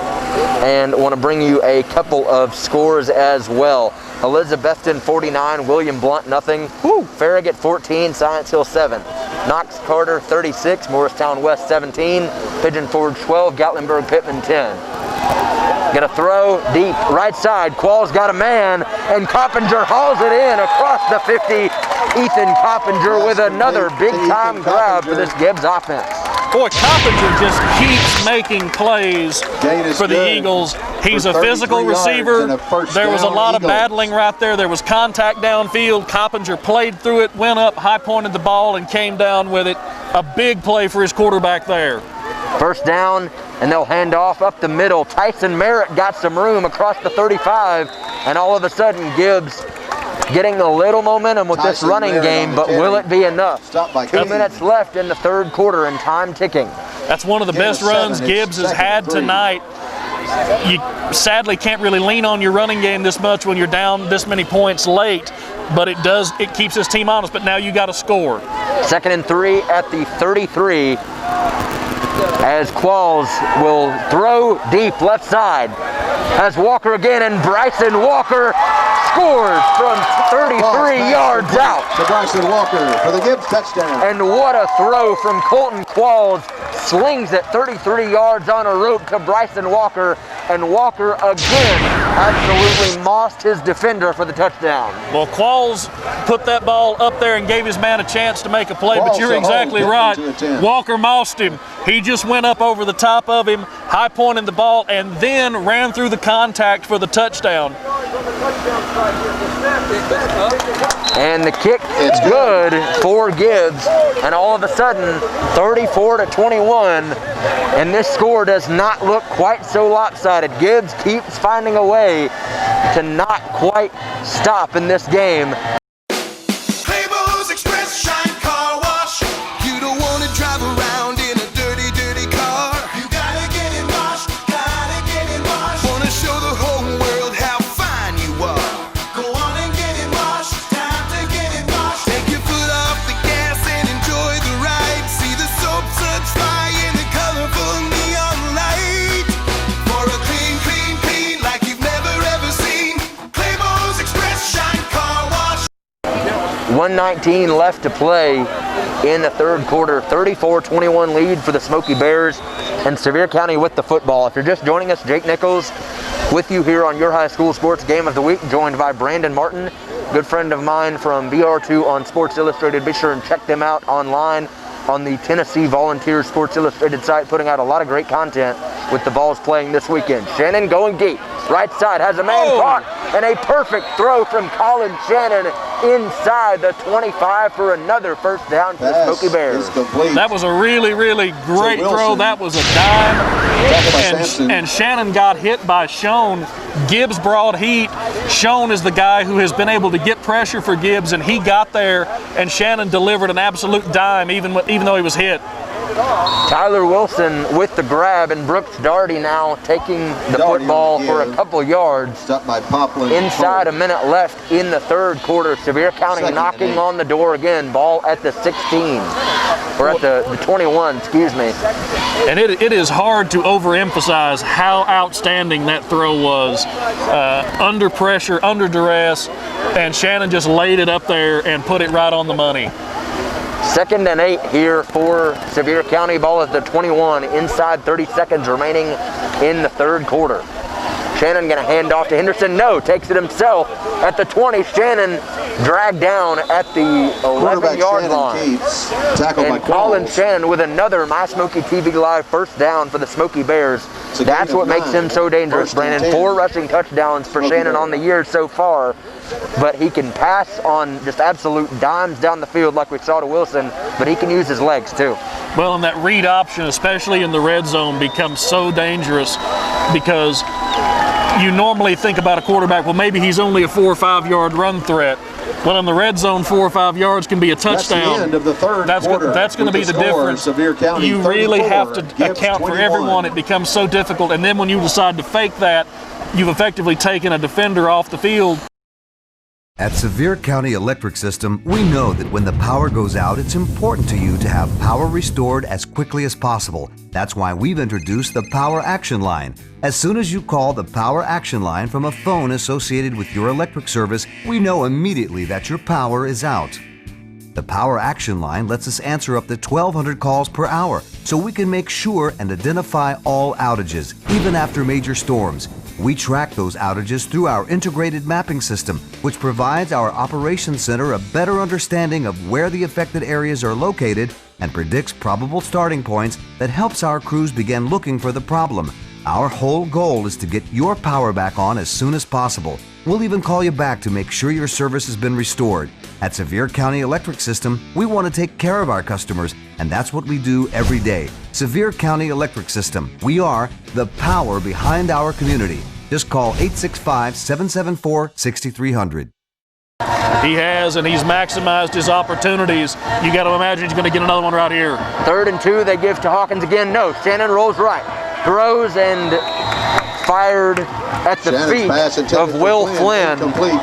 and want to bring you a couple of scores as well. Elizabethton 49, William Blunt nothing. Farragut 14, Science Hill 7. Knox Carter 36, Morristown West 17, Pigeon Forge 12, Gatlinburg Pittman 10. Gonna throw deep right side. Qualls got a man, and Coppinger hauls it in across the 50. Ethan Coppinger with another big time grab for this Gibbs offense. Boy, Coppinger just keeps making plays for the Eagles. He's a physical receiver. There was a lot of battling right there. There was contact downfield. Coppinger played through it, went up, high pointed the ball, and came down with it. A big play for his quarterback there. First down, and they'll hand off up the middle. Tyson Merritt got some room across the 35, and all of a sudden Gibbs getting a little momentum with this running game, but will it be enough? 2 minutes left in the third quarter and time ticking. That's one of the best runs Gibbs has had tonight. You sadly can't really lean on your running game this much when you're down this many points late, but it keeps his team honest. But now you got to score. 2nd and 3 at the 33, as Qualls will throw deep left side. Has Walker again, and Bryson Walker scores from 33 yards out. To Bryson Walker for the Gibbs touchdown. And what a throw from Colton Qualls. Slings it 33 yards on a rope to Bryson Walker, and Walker again absolutely mossed his defender for the touchdown. Well, Qualls put that ball up there and gave his man a chance to make a play, but you're exactly right. Walker mossed him. He just went up over the top of him, high pointed the ball, and then ran through the contact for the touchdown. And the kick is good for Gibbs, and all of a sudden 34-21, and this score does not look quite so lopsided. Gibbs keeps finding a way to not quite stop in this game. Express Shine Car Wash. You don't want to drive around in a dirty, dirty car. You gotta get it washed, gotta get it washed. Wanna show the whole world how fine you are. Go on and get it washed, time to get it washed. Take your foot off the gas and enjoy the ride. See the soap suds fly in the colorful neon light. For a clean, clean, clean like you've never ever seen. Clayball's Express Shine Car Wash. 1:19 left to play in the third quarter. 34-21 lead for the Smokey Bears, and Sevier County with the football. If you're just joining us, Jake Nichols with you here on your high school sports game of the week, joined by Brandon Martin, good friend of mine from BR2 on Sports Illustrated. Be sure and check them out online on the Tennessee Volunteer Sports Illustrated site, putting out a lot of great content with the balls playing this weekend. Shannon going deep. Right side has a man caught, and a perfect throw from Colin Shannon inside the 25 for another first down for the Smokey Bears. That was a really, really great throw. That was a dime. And Shannon got hit by Schoen. Gibbs brought heat. Schoen is the guy who has been able to get pressure for Gibbs, and he got there, and Shannon delivered an absolute dime even though he was hit. Tyler Wilson with the grab, and Brooks Darty now taking the football for a couple yards. Inside a minute left in the third quarter. Sevier County knocking on the door again. Ball at the 16, or at the 21, excuse me. And it is hard to overemphasize how outstanding that throw was. Under pressure, under duress, and Shannon just laid it up there and put it right on the money. 2nd and 8 here for Sevier County. Ball at the 21, inside 30 seconds remaining in the third quarter. Shannon gonna hand off to Henderson. No, takes it himself at the 20. Shannon dragged down at the 11-yard line. And Colin Shannon with another My Smokey TV Live first down for the Smokey Bears. That's what makes him so dangerous, Brandon. 4 rushing touchdowns for Shannon on the year so far, but he can pass on just absolute dimes down the field like we saw to Wilson, but he can use his legs too. Well, and that read option, especially in the red zone, becomes so dangerous because you normally think about a quarterback, well, maybe he's only a 4 or 5 yard run threat. Well, in the red zone, 4 or 5 yards can be a touchdown. That's the end of the third quarter. That's going to be the difference. Sevier County, you really have to Gibbs account 21. for everyone. It becomes so difficult. And then when you decide to fake that, you've effectively taken a defender off the field. At Sevier County Electric System, we know that when the power goes out, it's important to you to have power restored as quickly as possible. That's why we've introduced the Power Action Line. As soon as you call the Power Action Line from a phone associated with your electric service, we know immediately that your power is out. The Power Action Line lets us answer up to 1,200 calls per hour, so we can make sure and identify all outages, even after major storms. We track those outages through our integrated mapping system, which provides our operations center a better understanding of where the affected areas are located and predicts probable starting points that helps our crews begin looking for the problem. Our whole goal is to get your power back on as soon as possible. We'll even call you back to make sure your service has been restored. At Sevier County Electric System, we want to take care of our customers, and that's what we do every day. Sevier County Electric System. We are the power behind our community. Just call 865-774-6300. He has, and he's maximized his opportunities. You got to imagine he's going to get another one right here. 3rd and 2, they give to Hawkins again. No, Shannon rolls right, throws and fired at the feet of Will Flynn. Incomplete.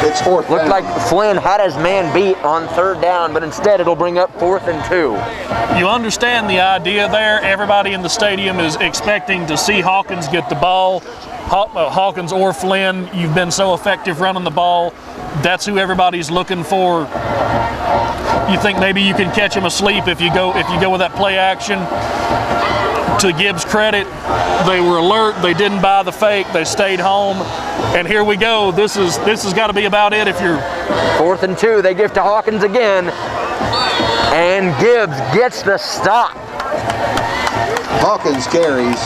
It's 4th Looked down. like Flynn had his man beat on 3rd down, but instead it'll bring up 4th and 2. You understand the idea there. Everybody in the stadium is expecting to see Hawkins get the ball. Hawkins or Flynn, you've been so effective running the ball. That's who everybody's looking for. You think maybe you can catch him asleep if you go with that play action. To Gibbs' credit, they were alert. They didn't buy the fake. They stayed home. And here we go. This has got to be about it if you're 4th and 2, they give to Hawkins again. And Gibbs gets the stop. Hawkins carries.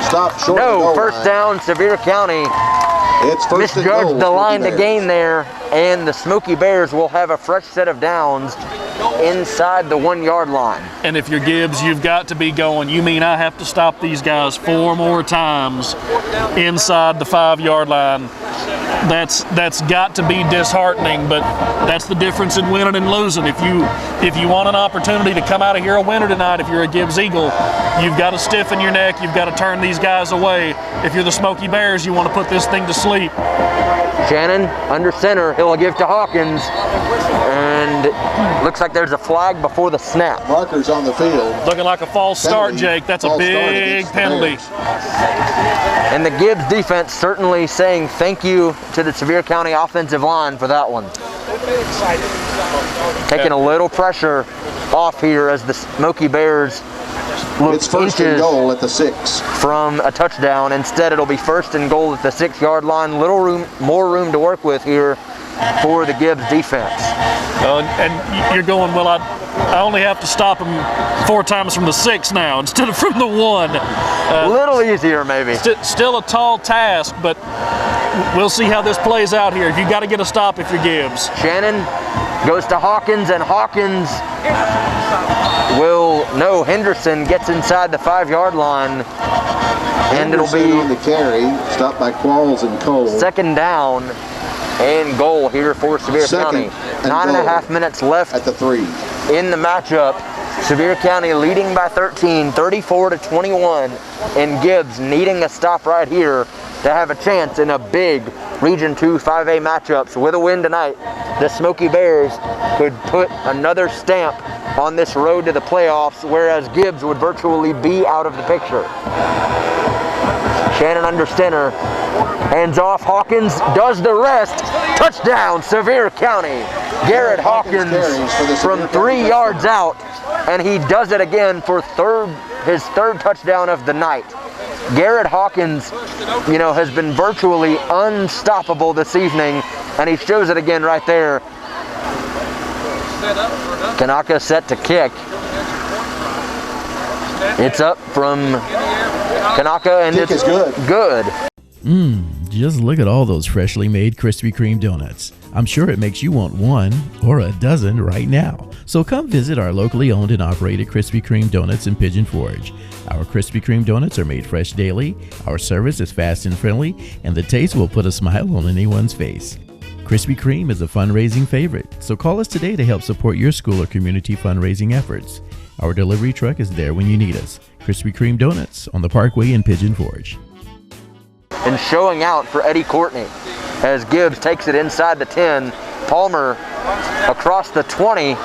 Stop short. No, 1st down, Sevier County. It's 1st and goal. Misjudged the line to Bears. gain there, and the Smokey Bears will have a fresh set of downs inside the 1-yard line. And if you're Gibbs, you've got to be going, you mean I have to stop these guys 4 more times inside the 5-yard line. That's got to be disheartening, but that's the difference in winning and losing. If you want an opportunity to come out of here a winner tonight, if you're a Gibbs Eagle, you've got to stiffen your neck, you've got to turn these guys away. If you're the Smokey Bears, you want to put this thing to sleep. Shannon under center, he'll give to Hawkins, and looks like there's a flag before the snap. Markers on the field. Looking like a false start, Jake. That's a big penalty. And the Gibbs defense certainly saying thank you to the Sevier County offensive line for that one. Taking a little pressure off here as the Smokey Bears look It's 1st and goal at the 6 from a touchdown. Instead, it'll be 1st and goal at the 6-yard line. More room to work with here for the Gibbs defense. And you're going, well, I only have to stop him 4 times from the 6 now instead of from the 1. A little easier, maybe. Still a tall task, but we'll see how this plays out here. You got to get a stop if you're Gibbs. Shannon goes to Hawkins, and Hawkins Henderson gets inside the 5-yard line, and it'll be on the carry, stopped by Qualls and Cole. 2nd down and goal here for Sevier County. 9.5 minutes left at the 3 in the matchup. Sevier County leading by 13, 34-21, and Gibbs needing a stop right here to have a chance in a big Region 2 5A matchups. With a win tonight, the Smokey Bears could put another stamp on this road to the playoffs, whereas Gibbs would virtually be out of the picture. Shannon under center, hands off, Hawkins does the rest. Touchdown, Sevier County. Garrett Hawkins from 3 yards out, and he does it again for his third touchdown of the night. Garrett Hawkins, has been virtually unstoppable this evening, and he shows it again right there. Kanaka set to kick. It's up from Kanaka, and Kick it's is good. Just look at all those freshly made Krispy Kreme donuts. I'm sure it makes you want 1 or a dozen right now. So come visit our locally owned and operated Krispy Kreme donuts in Pigeon Forge. Our Krispy Kreme donuts are made fresh daily, our service is fast and friendly, and the taste will put a smile on anyone's face. Krispy Kreme is a fundraising favorite, so call us today to help support your school or community fundraising efforts. Our delivery truck is there when you need us. Krispy Kreme Donuts on the Parkway in Pigeon Forge. And showing out for Eddie Courtney as Gibbs takes it inside the 10. Palmer across the 20,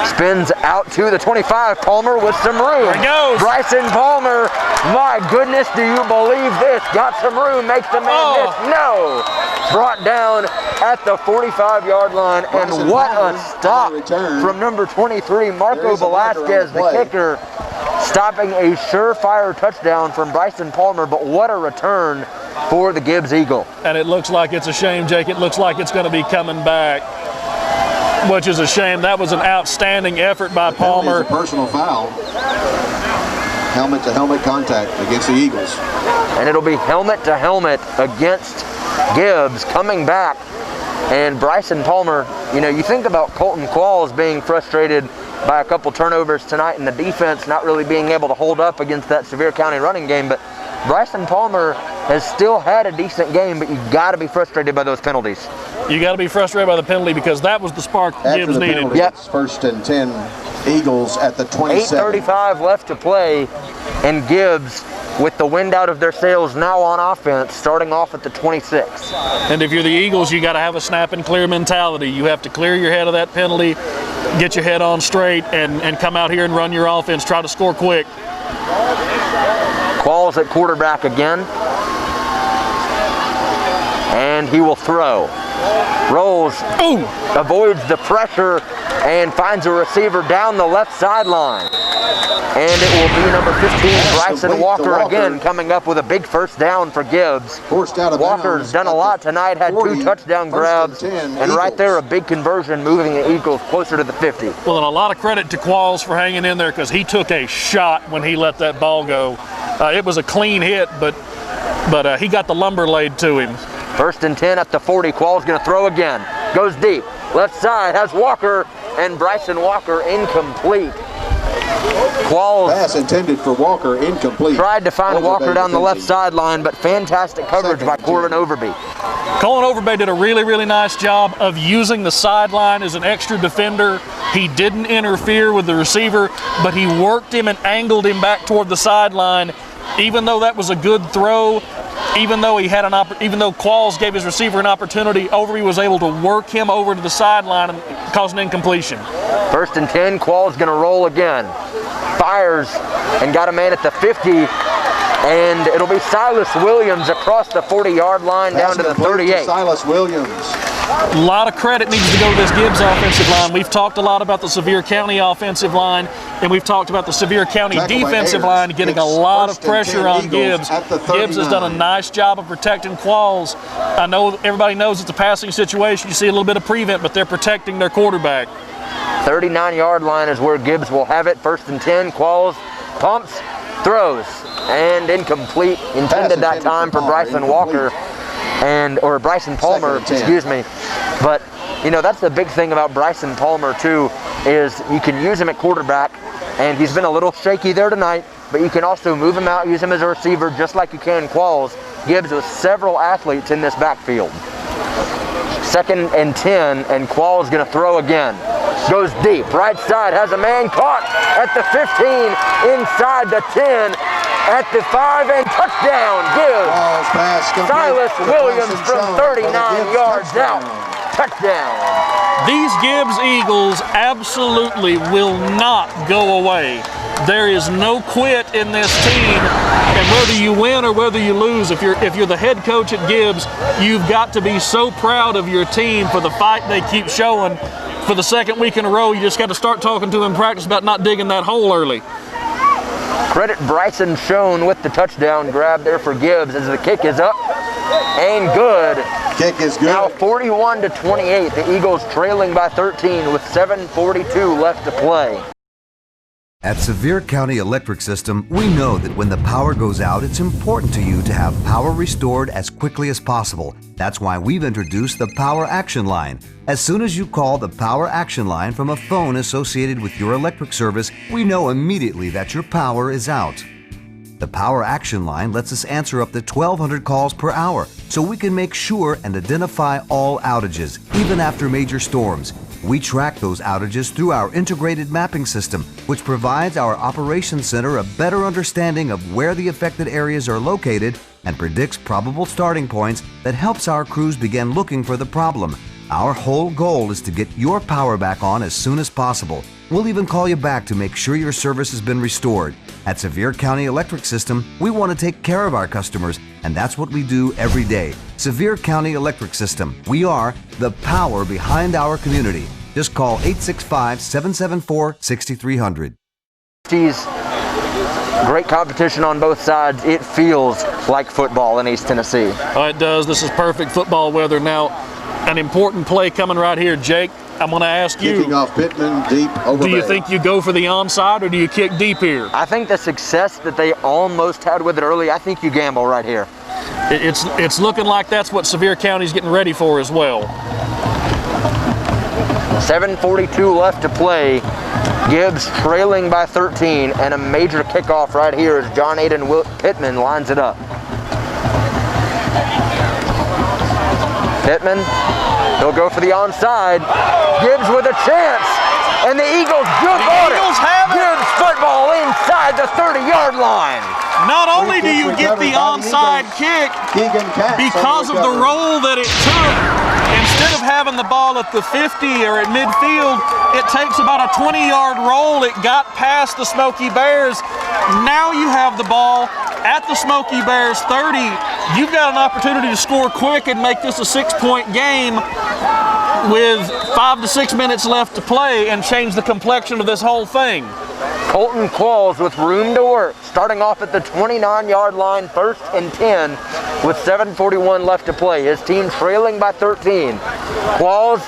spins out to the 25. Palmer with some room. There he goes. Bryson Palmer, my goodness, do you believe this? Got some room, makes the man miss. No! Brought down at the 45-yard line, and what a stop from number 23, Marco Velasquez, the kicker, stopping a surefire touchdown from Bryson Palmer, but what a return for the Gibbs Eagle. And it looks like it's a shame, Jake. It looks like it's going to be coming back, which is a shame. That was an outstanding effort by Palmer. A personal foul. Helmet-to-helmet contact against the Eagles. And it'll be helmet-to-helmet against Gibbs coming back. And Bryson Palmer, you think about Colton Qualls being frustrated by a couple turnovers tonight and the defense not really being able to hold up against that Sevier County running game, but Bryson Palmer has still had a decent game, but you got to be frustrated by those penalties. You got to be frustrated by the penalty because that was the spark Gibbs needed. Penalty, Yep. it's 1st and 10 Eagles at the 27. 8:35 left to play, and Gibbs, with the wind out of their sails, now on offense, starting off at the 26. And if you're the Eagles, you got to have a snap and clear mentality. You have to clear your head of that penalty, get your head on straight, and come out here and run your offense. Try to score quick. Qualls at quarterback again, and he will throw. Rolls, Ooh! avoids the pressure, and finds a receiver down the left sideline. And it will be number 15, Bryson Walker, again, coming up with a big first down for Gibbs. Forced out of Walker's bounds done a lot tonight, had 40, 2 touchdown grabs, 1st and 10 and right Eagles. there a big conversion, moving the Eagles closer to the 50. Well, and a lot of credit to Qualls for hanging in there because he took a shot when he let that ball go. It was a clean hit, but he got the lumber laid to him. 1st and 10 at the 40. Qualls going to throw again. Goes deep. Left side has Walker, and Bryson Walker incomplete. Qualls Pass intended for Walker, incomplete. tried to find Overbay Walker down the left defending. sideline, but fantastic coverage by Corbin Overby. Colin Overbay did a really, really nice job of using the sideline as an extra defender. He didn't interfere with the receiver, but he worked him and angled him back toward the sideline. Even though that was a good throw, even though Qualls gave his receiver an opportunity, Overby was able to work him over to the sideline and cause an incompletion. 1st and 10, Qualls going to roll again. Fires and got a man at the 50, and it'll be Silas Williams across the 40-yard line down to the 38. Silas Williams. A lot of credit needs to go to this Gibbs offensive line. We've talked a lot about the Sevier County offensive line, and we've talked about the Sevier County defensive line getting a lot of pressure on Gibbs. Gibbs has done a nice job of protecting Qualls. I know everybody knows it's a passing situation. You see a little bit of prevent, but they're protecting their quarterback. 39-yard line is where Gibbs will have it. 1st and 10, Qualls pumps, throws, and incomplete. Intended that time for Bryson Walker. Or Bryson Palmer, excuse me. But, you know, that's the big thing about Bryson Palmer, too, is you can use him at quarterback, and he's been a little shaky there tonight, but you can also move him out, use him as a receiver, just like you can Qualls. Gibbs with several athletes in this backfield. 2nd and 10, and Qualls going to throw again. Goes deep, right side, has a man caught at the 15, inside the 10, at the 5, and touchdown, Gibbs. Silas Williams from 39 yards out. Touchdown. These Gibbs Eagles absolutely will not go away. There is no quit in this team, and whether you win or whether you lose, if you're the head coach at Gibbs, you've got to be so proud of your team for the fight they keep showing. For the 2nd week in a row, you just got to start talking to them in practice about not digging that hole early. Credit Bryson Schoen with the touchdown grab there for Gibbs as the kick is up and good. Kick is good. Now 41-28, the Eagles trailing by 13 with 7:42 left to play. At Sevier County Electric System, we know that when the power goes out, it's important to you to have power restored as quickly as possible. That's why we've introduced the Power Action Line. As soon as you call the Power Action Line from a phone associated with your electric service, we know immediately that your power is out. The Power Action Line lets us answer up to 1,200 calls per hour, so we can make sure and identify all outages, even after major storms. We track those outages through our integrated mapping system, which provides our operations center a better understanding of where the affected areas are located and predicts probable starting points that helps our crews begin looking for the problem. Our whole goal is to get your power back on as soon as possible. We'll even call you back to make sure your service has been restored. At Sevier County Electric System, we want to take care of our customers, and that's what we do every day. Sevier County Electric System. We are the power behind our community. Just call 865-774-6300. Great competition on both sides. It feels like football in East Tennessee. Oh, it does. This is perfect football weather. Now, an important play coming right here. Jake, I'm going to ask you. Kicking off Pittman, deep over. Do you think you go for the onside or do you kick deep here? I think the success that they almost had with it early, I think you gamble right here. It's looking like that's what Sevier County's getting ready for as well. 7:42 left to play. Gibbs trailing by 13, and a major kickoff right here as John Aiden Pittman lines it up. Pittman, he'll go for the onside. Gibbs with a chance, and the Eagles jump on it. Gibbs football inside the 30-yard line. Not only do you get the onside kick because of the roll that it took, instead of having the ball at the 50 or at midfield, it takes about a 20-yard roll. It got past the Smokey Bears. Now you have the ball at the Smokey Bears 30. You've got an opportunity to score quick and make this a 6-point game with 5 to 6 minutes left to play and change the complexion of this whole thing. Colton Qualls with room to work, starting off at the 29-yard line, 1st and 10, with 7:41 left to play. His team trailing by 13. Qualls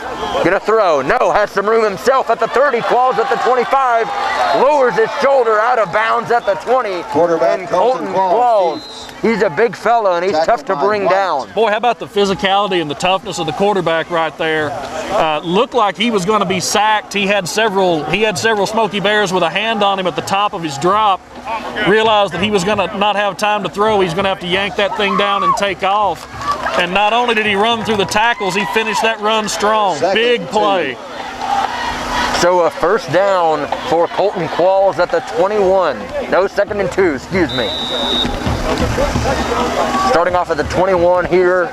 gonna throw. No, has some room himself at the 30. Qualls at the 25, lowers his shoulder out of bounds at the 20. Quarterback And Colton Qualls, he's a big fella and he's tough to bring down. Boy, how about the physicality and the toughness of the quarterback right there? Looked like he was going to be sacked. He had several Smokey Bears with a hand on him at the top of his drop. Realized that he was going to not have time to throw. He's going to have to yank that thing down and take off. And not only did he run through the tackles, he finished that run strong. Big play. So a first down for Colton Qualls at the 21. No, 2nd and 2, excuse me. Starting off at the 21 here,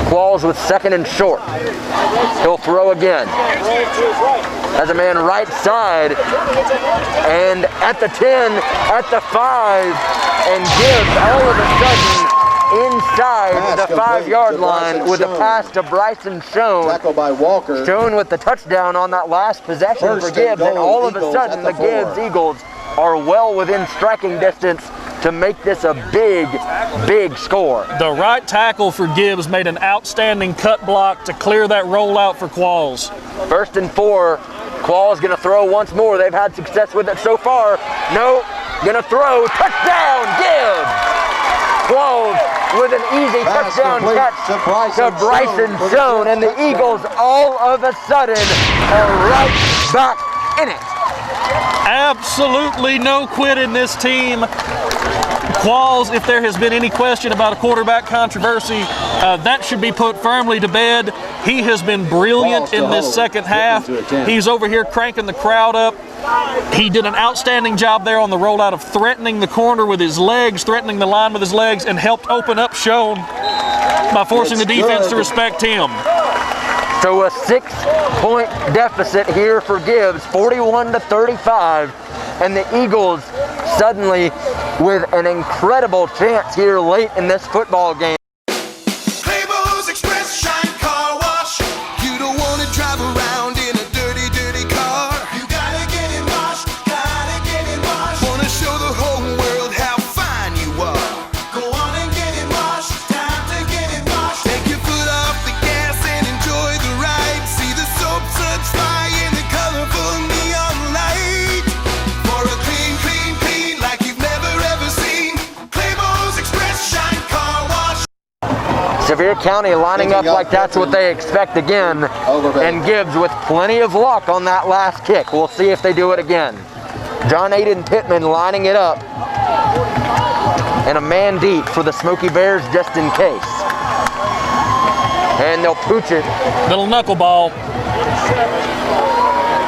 Qualls with 2nd and short. He'll throw again. Has a man right side, and at the 10, at the 5, and Gibbs all of a sudden inside the 5-yard line with a pass to Bryson Schoen. Tackled by Walker. Schoen with the touchdown on that last possession for Gibbs, and all of a sudden the Gibbs Eagles are well within striking distance to make this a big, big score. The right tackle for Gibbs made an outstanding cut block to clear that rollout for Qualls. 1st and 4. Qualls gonna throw once more. They've had success with it so far. No, gonna throw. Touchdown, Gibbs! Qualls with an easy touchdown catch to Bryson Schoen, and the Eagles all of a sudden are right back in it. Absolutely no quit in this team. Qualls, if there has been any question about a quarterback controversy, that should be put firmly to bed. He has been brilliant in this second half. He's over here cranking the crowd up. He did an outstanding job there on the rollout of threatening the corner with his legs, threatening the line with his legs, and helped open up Schoen by forcing the defense to respect him. So a 6-point deficit here for Gibbs, 41-35, and the Eagles suddenly with an incredible chance here late in this football game. Express Shine Car Wash. You don't want to drive around in a dirty, dirty car. You gotta get it washed, gotta get it washed. Wanna show the whole world how fine you are. Go on and get it washed, time to get it washed. Take your foot off the gas and enjoy the ride. See the soap suds fly in the colorful neon light. For a clean, clean, clean like you've never ever seen. Claymores Express Shine Car Wash. Sevier County lining up like that's what they expect again, and Gibbs with plenty of luck on that last kick. We'll see if they do it again. John Aiden Pittman lining it up, and a man deep for the Smokey Bears just in case. And they'll pooch it. Little knuckleball.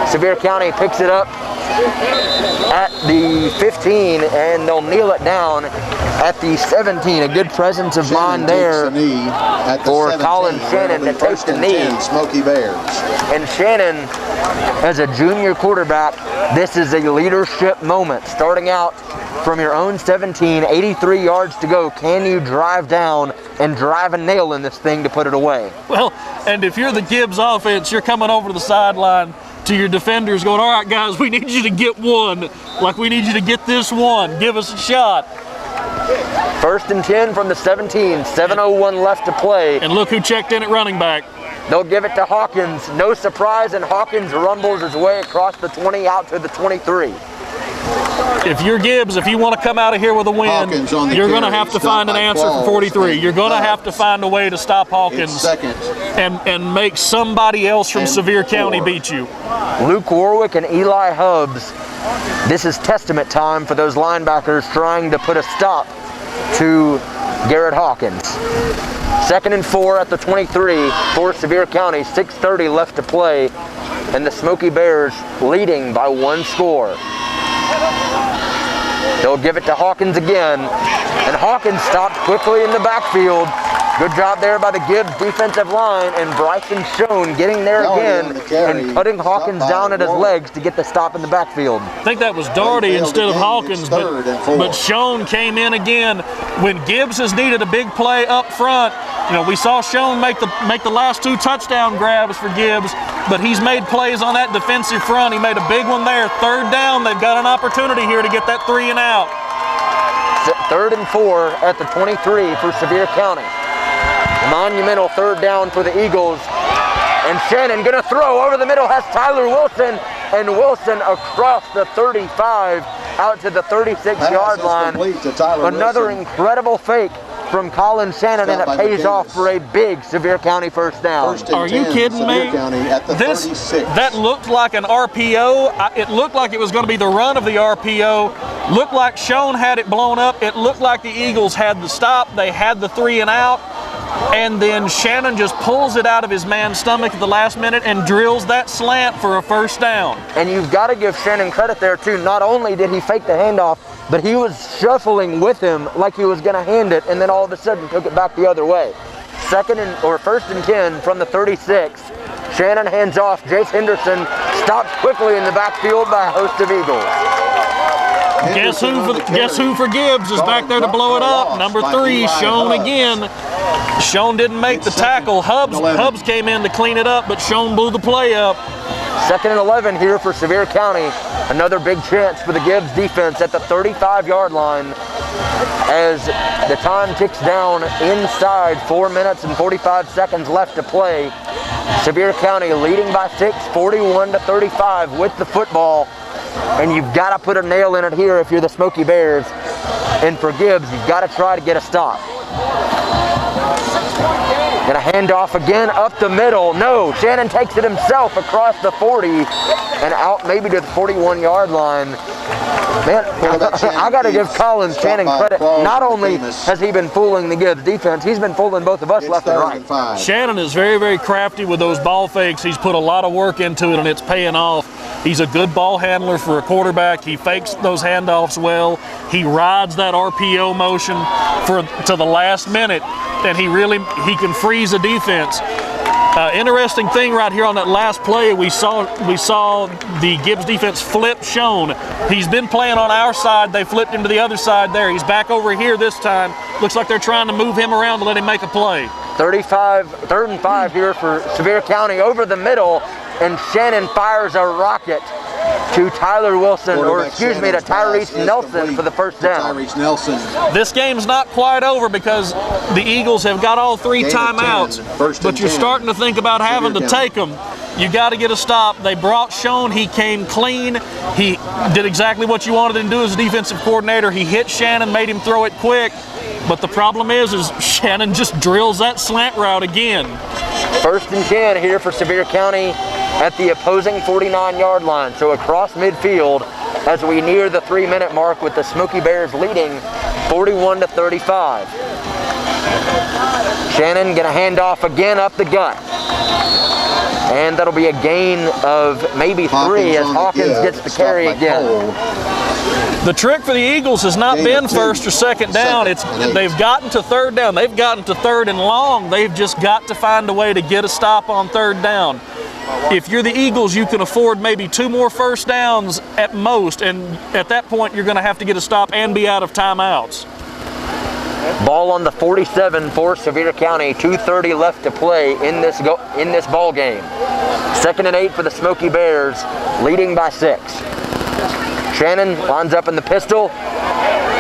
Sevier County picks it up at the 15, and they'll kneel it down at the 17. A good presence of mind there for Colin Shannon to take the knee. Smokey Bears. And Shannon, as a junior quarterback, this is a leadership moment. Starting out from your own 17, 83 yards to go. Can you drive down and drive a nail in this thing to put it away? Well, and if you're the Gibbs offense, you're coming over to the sideline to your defenders going, all right, guys, we need you to get one. Like, we need you to get this one. Give us a shot. 1st and 10 from the 17, 7:01 left to play. And look who checked in at running back. They'll give it to Hawkins. No surprise, and Hawkins rumbles his way across the 20 out to the 23. If you're Gibbs, if you want to come out of here with a win, you're going to have to find an answer for 43. You're going to have to find a way to stop Hawkins and make somebody else from Sevier County beat you. Luke Warwick and Eli Hubbs. This is testament time for those linebackers trying to put a stop to Garrett Hawkins. 2nd and 4 at the 23 for Sevier County. 6:30 left to play, and the Smokey Bears leading by 1 score. They'll give it to Hawkins again, and Hawkins stopped quickly in the backfield. Good job there by the Gibbs defensive line, and Bryson Schoen getting there again and cutting Hawkins down at his legs to get the stop in the backfield. I think that was Doherty instead of Hawkins, but Schoen came in again. When Gibbs has needed a big play up front, you know, we saw Schoen make the last 2 touchdown grabs for Gibbs, but he's made plays on that defensive front. He made a big one there. 3rd down, they've got an opportunity here to get that 3 and out. 3rd and 4 at the 23 for Sevier County. Monumental 3rd down for the Eagles. And Shannon gonna throw over the middle, has Tyler Wilson, and Wilson across the 35 out to the 36-yard line. Another incredible fake from Colin Shannon, and it pays off for a big Sevier County 1st down. Are you kidding me? That looked like an RPO. It looked like it was going to be the run of the RPO. Looked like Schoen had it blown up. It looked like the Eagles had the stop. They had the 3 and out. And then Shannon just pulls it out of his man's stomach at the last minute and drills that slant for a 1st down. And you've got to give Shannon credit there too. Not only did he fake the handoff, but he was shuffling with him like he was going to hand it, and then all of a sudden took it back the other way. 1st and 10 from the 36. Shannon hands off. Jace Henderson stops quickly in the backfield by a host of Eagles. Guess who for Gibbs is back there to blow it up? Number 3, Schoen again. Schoen didn't make the tackle. Hubbs came in to clean it up, but Schoen blew the play up. 2nd and 11 here for Sevier County. Another big chance for the Gibbs defense at the 35-yard line as the time ticks down inside. 4 minutes and 45 seconds left to play. Sevier County leading by 6, 41-35 with the football. And you've got to put a nail in it here if you're the Smokey Bears. And for Gibbs, you've got to try to get a stop. Gonna hand off again up the middle. No, Shannon takes it himself across the 40 and out maybe to the 41-yard line. Man, I got to give Colin Shannon credit. Not only has he been fooling the Gibbs defense, he's been fooling both of us left and right. Shannon is very, very crafty with those ball fakes. He's put a lot of work into it, and it's paying off. He's a good ball handler for a quarterback. He fakes those handoffs well. He rides that RPO motion to the last minute, and he can freeze a defense. Interesting thing right here on that last play, we saw the Gibbs defense flip Schoen. He's been playing on our side. They flipped him to the other side there. He's back over here this time. Looks like they're trying to move him around to let him make a play. 3rd and 5 here for Sevier County over the middle, and Shannon fires a rocket to Tyler Wilson, or excuse me, to Tyrese Nelson for the 1st down. This game's not quite over because the Eagles have got all 3 timeouts, but you're starting to think about having to take them. You got to get a stop. They brought Schoen. He came clean. He did exactly what you wanted him to do as a defensive coordinator. He hit Shannon, made him throw it quick. But the problem is Shannon just drills that slant route again. 1st and 10 here for Sevier County at the opposing 49-yard line. So across midfield as we near the 3-minute mark with the Smokey Bears leading 41-35. Shannon gonna hand off again up the gut. And that'll be a gain of maybe 3 as Hawkins gets the carry again. The trick for the Eagles has not been 1st or 2nd down. They've gotten to 3rd down. They've gotten to 3rd and long. They've just got to find a way to get a stop on 3rd down. If you're the Eagles, you can afford maybe 2 more 1st downs at most, and at that point you're going to have to get a stop and be out of timeouts. Ball on the 47 for Sevier County. 2:30 left to play in this ball game. 2nd and 8 for the Smokey Bears, leading by 6. Shannon lines up in the pistol.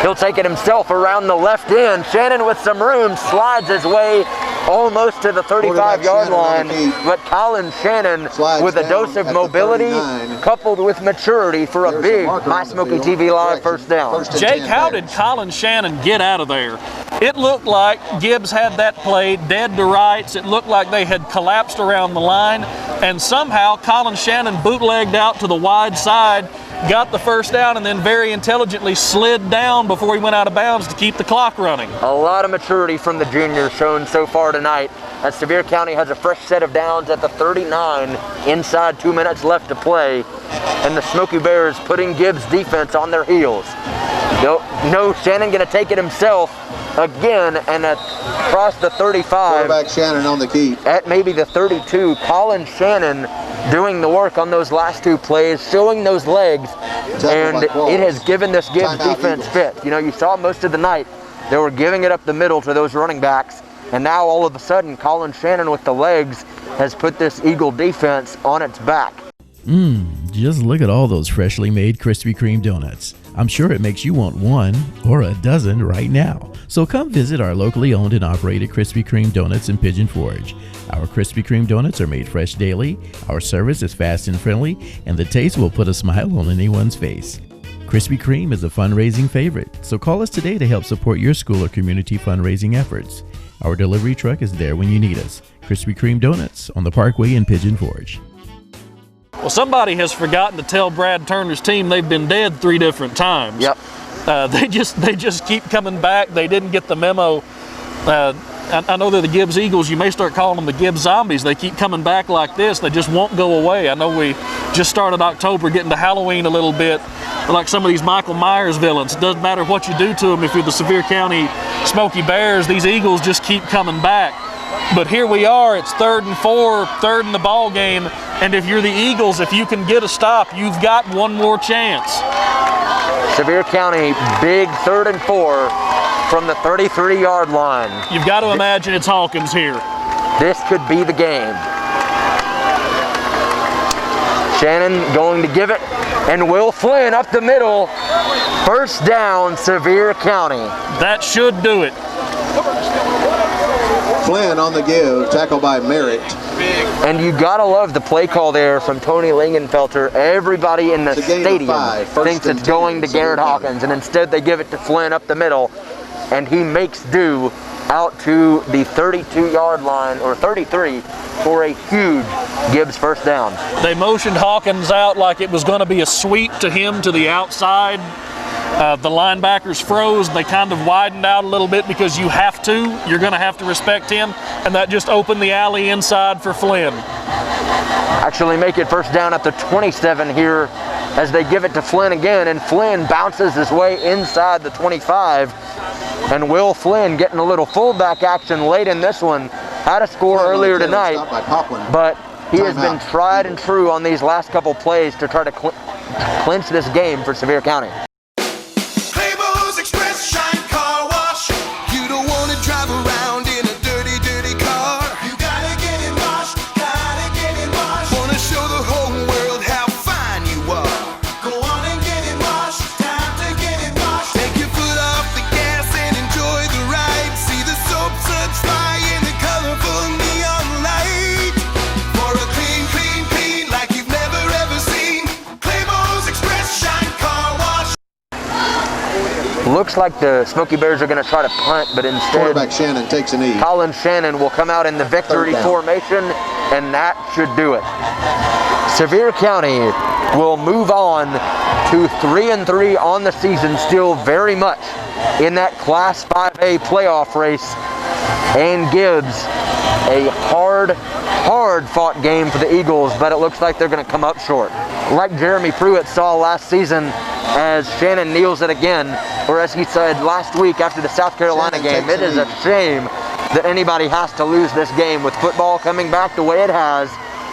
He'll take it himself around the left end. Shannon with some room slides his way almost to the 35-yard line, but Colin Shannon with a dose of mobility coupled with maturity for a big My Smokey TV Live 1st down. Jake, how did Colin Shannon get out of there? It looked like Gibbs had that play dead to rights. It looked like they had collapsed around the line, and somehow Colin Shannon bootlegged out to the wide side got the first down, and then very intelligently slid down before he went out of bounds to keep the clock running. A lot of maturity from the juniors shown so far tonight, as Sevier County has a fresh set of downs at the 39, inside 2 minutes left to play, and the Smokey Bears putting Gibbs defense on their heels. No, Shannon gonna take it himself again, and across the 35. Quarterback Shannon on the keep. At maybe the 32, Colin Shannon doing the work on those last two plays, showing those legs, and it has given this Gibbs defense fit. You know, you saw most of the night, they were giving it up the middle to those running backs, and now all of a sudden, Colin Shannon with the legs has put this Eagle defense on its back. Just look at all those freshly made Krispy Kreme donuts. I'm sure it makes you want one or a dozen right now. So come visit our locally owned and operated Krispy Kreme donuts in Pigeon Forge. Our Krispy Kreme donuts are made fresh daily, our service is fast and friendly, and the taste will put a smile on anyone's face. Krispy Kreme is a fundraising favorite, so call us today to help support your school or community fundraising efforts. Our delivery truck is there when you need us. Krispy Kreme Donuts on the Parkway in Pigeon Forge. Well, somebody has forgotten to tell Brad Turner's team they've been dead 3 different times. Yep. They just keep coming back. They didn't get the memo. I know they're the Gibbs Eagles. You may start calling them the Gibbs Zombies. They keep coming back like this. They just won't go away. I know we just started October, getting to Halloween a little bit. Like some of these Michael Myers villains. It doesn't matter what you do to them. If you're the Sevier County Smokey Bears, these Eagles just keep coming back. But here we are. It's 3rd and 4, third in the ball game. And if you're the Eagles, if you can get a stop, you've got one more chance. Sevier County, big 3rd and 4 from the 33-yard line. You've got to imagine it's Hawkins here. This could be the game. Shannon going to give it, and Will Flynn up the middle. First down, Sevier County. That should do it. Flynn on the give, tackled by Merritt. And you gotta love the play call there from Tony Lingenfelter. Everybody in the stadium thinks it's going to Garrett Hawkins, and instead they give it to Flynn up the middle, and he makes do out to the 32-yard line, or 33, for a huge Gibbs first down. They motioned Hawkins out like it was going to be a sweep to him to the outside. The linebackers froze. They kind of widened out a little bit because you have to. You're going to have to respect him. And that just opened the alley inside for Flynn. Actually make it first down at the 27 here as they give it to Flynn again. And Flynn bounces his way inside the 25. And Will Flynn getting a little fullback action late in this one. Had a score earlier tonight, but he has been tried and true on these last couple plays to try to clinch this game for Sevier County. Drive around in a dirty, dirty car. You gotta get it washed, gotta get it washed. Wanna show the whole world how fine you are. Go on and get it washed, time to get it washed. Take your foot off the gas and enjoy the ride. See the soap suds fly in the colorful neon light. For a clean, clean, clean like you've never ever seen. Claymores Express Shine Car Wash. Looks like the Smokey Bears are going to try to punt, but instead Quarterback Shannon takes a knee. Colin Shannon will come out in the victory formation, and that should do it. Sevier County will move on to 3-3 on the season, still very much in that Class 5A playoff race. And Gibbs, a hard fought game for the Eagles, but it looks like they're going to come up short. Like Jeremy Pruitt saw last season, as Shannon kneels it again, or as he said last week after the South Carolina game, it is a shame that anybody has to lose this game with football coming back the way it has,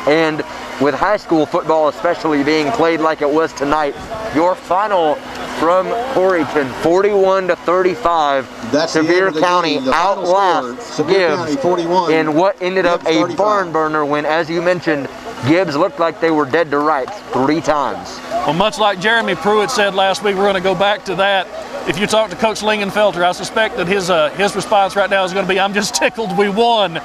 and with high school football especially being played like it was tonight. Your final from Coreyton, 41-35. That's Sevier County outlasts Gibbs in what ended up a barn burner when, as you mentioned, Gibbs looked like they were dead to rights 3 times. Well, much like Jeremy Pruitt said last week, we're going to go back to that. If you talk to Coach Lingenfelter, I suspect that his response right now is going to be, "I'm just tickled we won."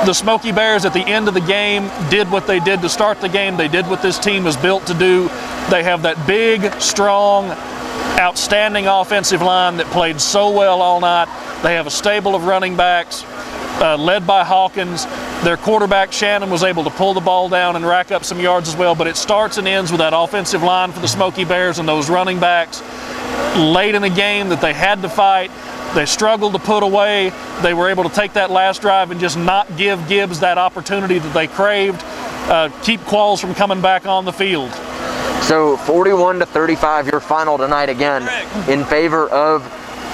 The Smokey Bears at the end of the game did what they did to start the game. They did what this team is built to do. They have that big, strong, outstanding offensive line that played so well all night. They have a stable of running backs. led by Hawkins. Their quarterback, Shannon, was able to pull the ball down and rack up some yards as well, but it starts and ends with that offensive line for the Smokey Bears and those running backs late in the game that they had to fight. They struggled to put away. They were able to take that last drive and just not give Gibbs that opportunity that they craved, keep Qualls from coming back on the field. So 41-35, your final tonight again in favor of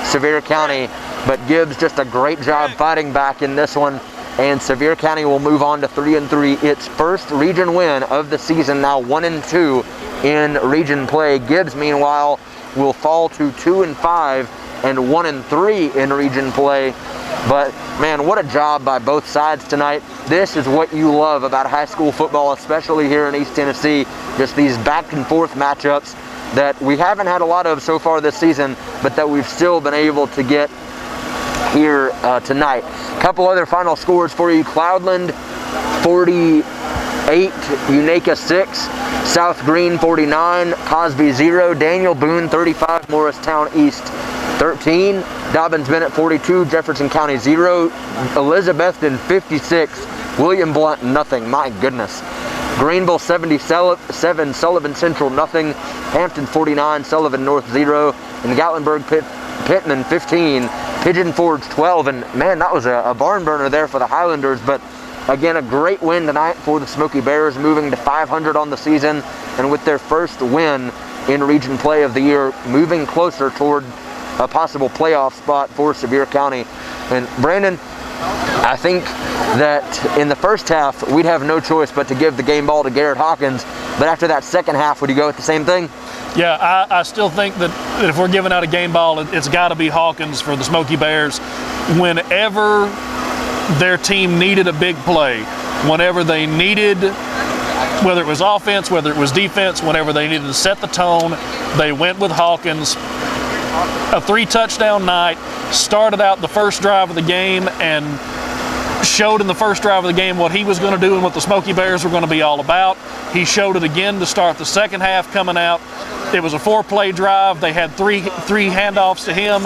Sevier County, but Gibbs just a great job fighting back in this one, and Sevier County will move on to 3-3, its first region win of the season, now 1-2 in region play. Gibbs, meanwhile, will fall to 2-5 and 1-3 in region play. But man, what a job by both sides tonight. This is what you love about high school football, especially here in East Tennessee, just these back and forth matchups that we haven't had a lot of so far this season, but that we've still been able to get here tonight. A couple other final scores for you. Cloudland 48, Unaka 6, South Green 49, Cosby 0, Daniel Boone 35, Morristown East 13, Dobbins Bennett 42, Jefferson County 0, Elizabethton 56, William Blunt nothing. My goodness. Greenville 77, Sullivan Central nothing, Hampton 49, Sullivan North 0, and Gatlinburg Pittman 15, Pigeon Forge 12, and man, that was a barn burner there for the Highlanders. But again, a great win tonight for the Smokey Bears, moving to 500 on the season, and with their first win in region play of the year, moving closer toward a possible playoff spot for Sevier County. And Brandon, I think that in the first half, we'd have no choice but to give the game ball to Garrett Hawkins, but after that second half, would you go with the same thing? Yeah, I still think that if we're giving out a game ball, it's got to be Hawkins for the Smokey Bears. Whenever their team needed a big play, whenever they needed, whether it was offense, whether it was defense, whenever they needed to set the tone, they went with Hawkins. A 3-touchdown night, started out the first drive of the game and showed in the first drive of the game what he was going to do and what the Smokey Bears were going to be all about. He showed it again to start the second half coming out. It was a 4-play drive. They had three handoffs to him.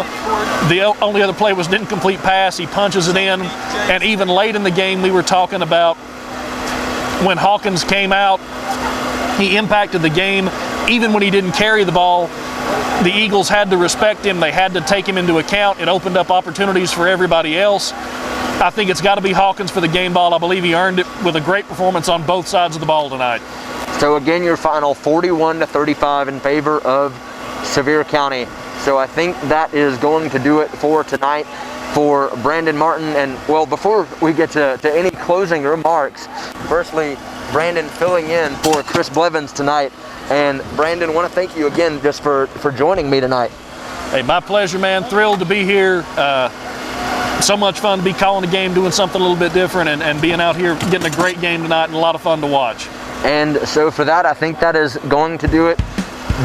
The only other play was an incomplete pass. He punches it in. And even late in the game, we were talking about when Hawkins came out, he impacted the game. Even when he didn't carry the ball, the Eagles had to respect him. They had to take him into account. It opened up opportunities for everybody else. I think it's got to be Hawkins for the game ball. I believe he earned it with a great performance on both sides of the ball tonight. So again, your final 41-35 in favor of Sevier County. So I think that is going to do it for tonight for Brandon Martin. And well, before we get to any closing remarks, firstly, Brandon filling in for Chris Blevins tonight. And Brandon, want to thank you again just for joining me tonight. Hey, my pleasure, man. Thrilled to be here. So much fun to be calling a game, doing something a little bit different, and being out here getting a great game tonight and a lot of fun to watch. And so for that, I think that is going to do it.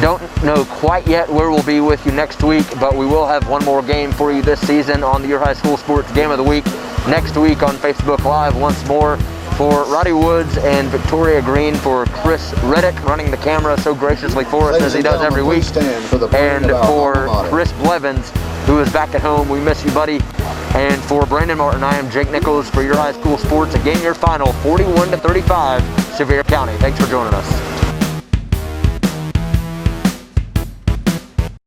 Don't know quite yet where we'll be with you next week, but we will have one more game for you this season on the Your High School Sports Game of the Week next week on Facebook Live once more. For Roddy Woods and Victoria Green, for Chris Reddick running the camera so graciously for us as he does every week, and for Chris Blevins, who is back at home. We miss you, buddy. And for Brandon Martin, I am Jake Nichols for Your High School Sports. Again, your final 41-35, Sevier County. Thanks for joining us.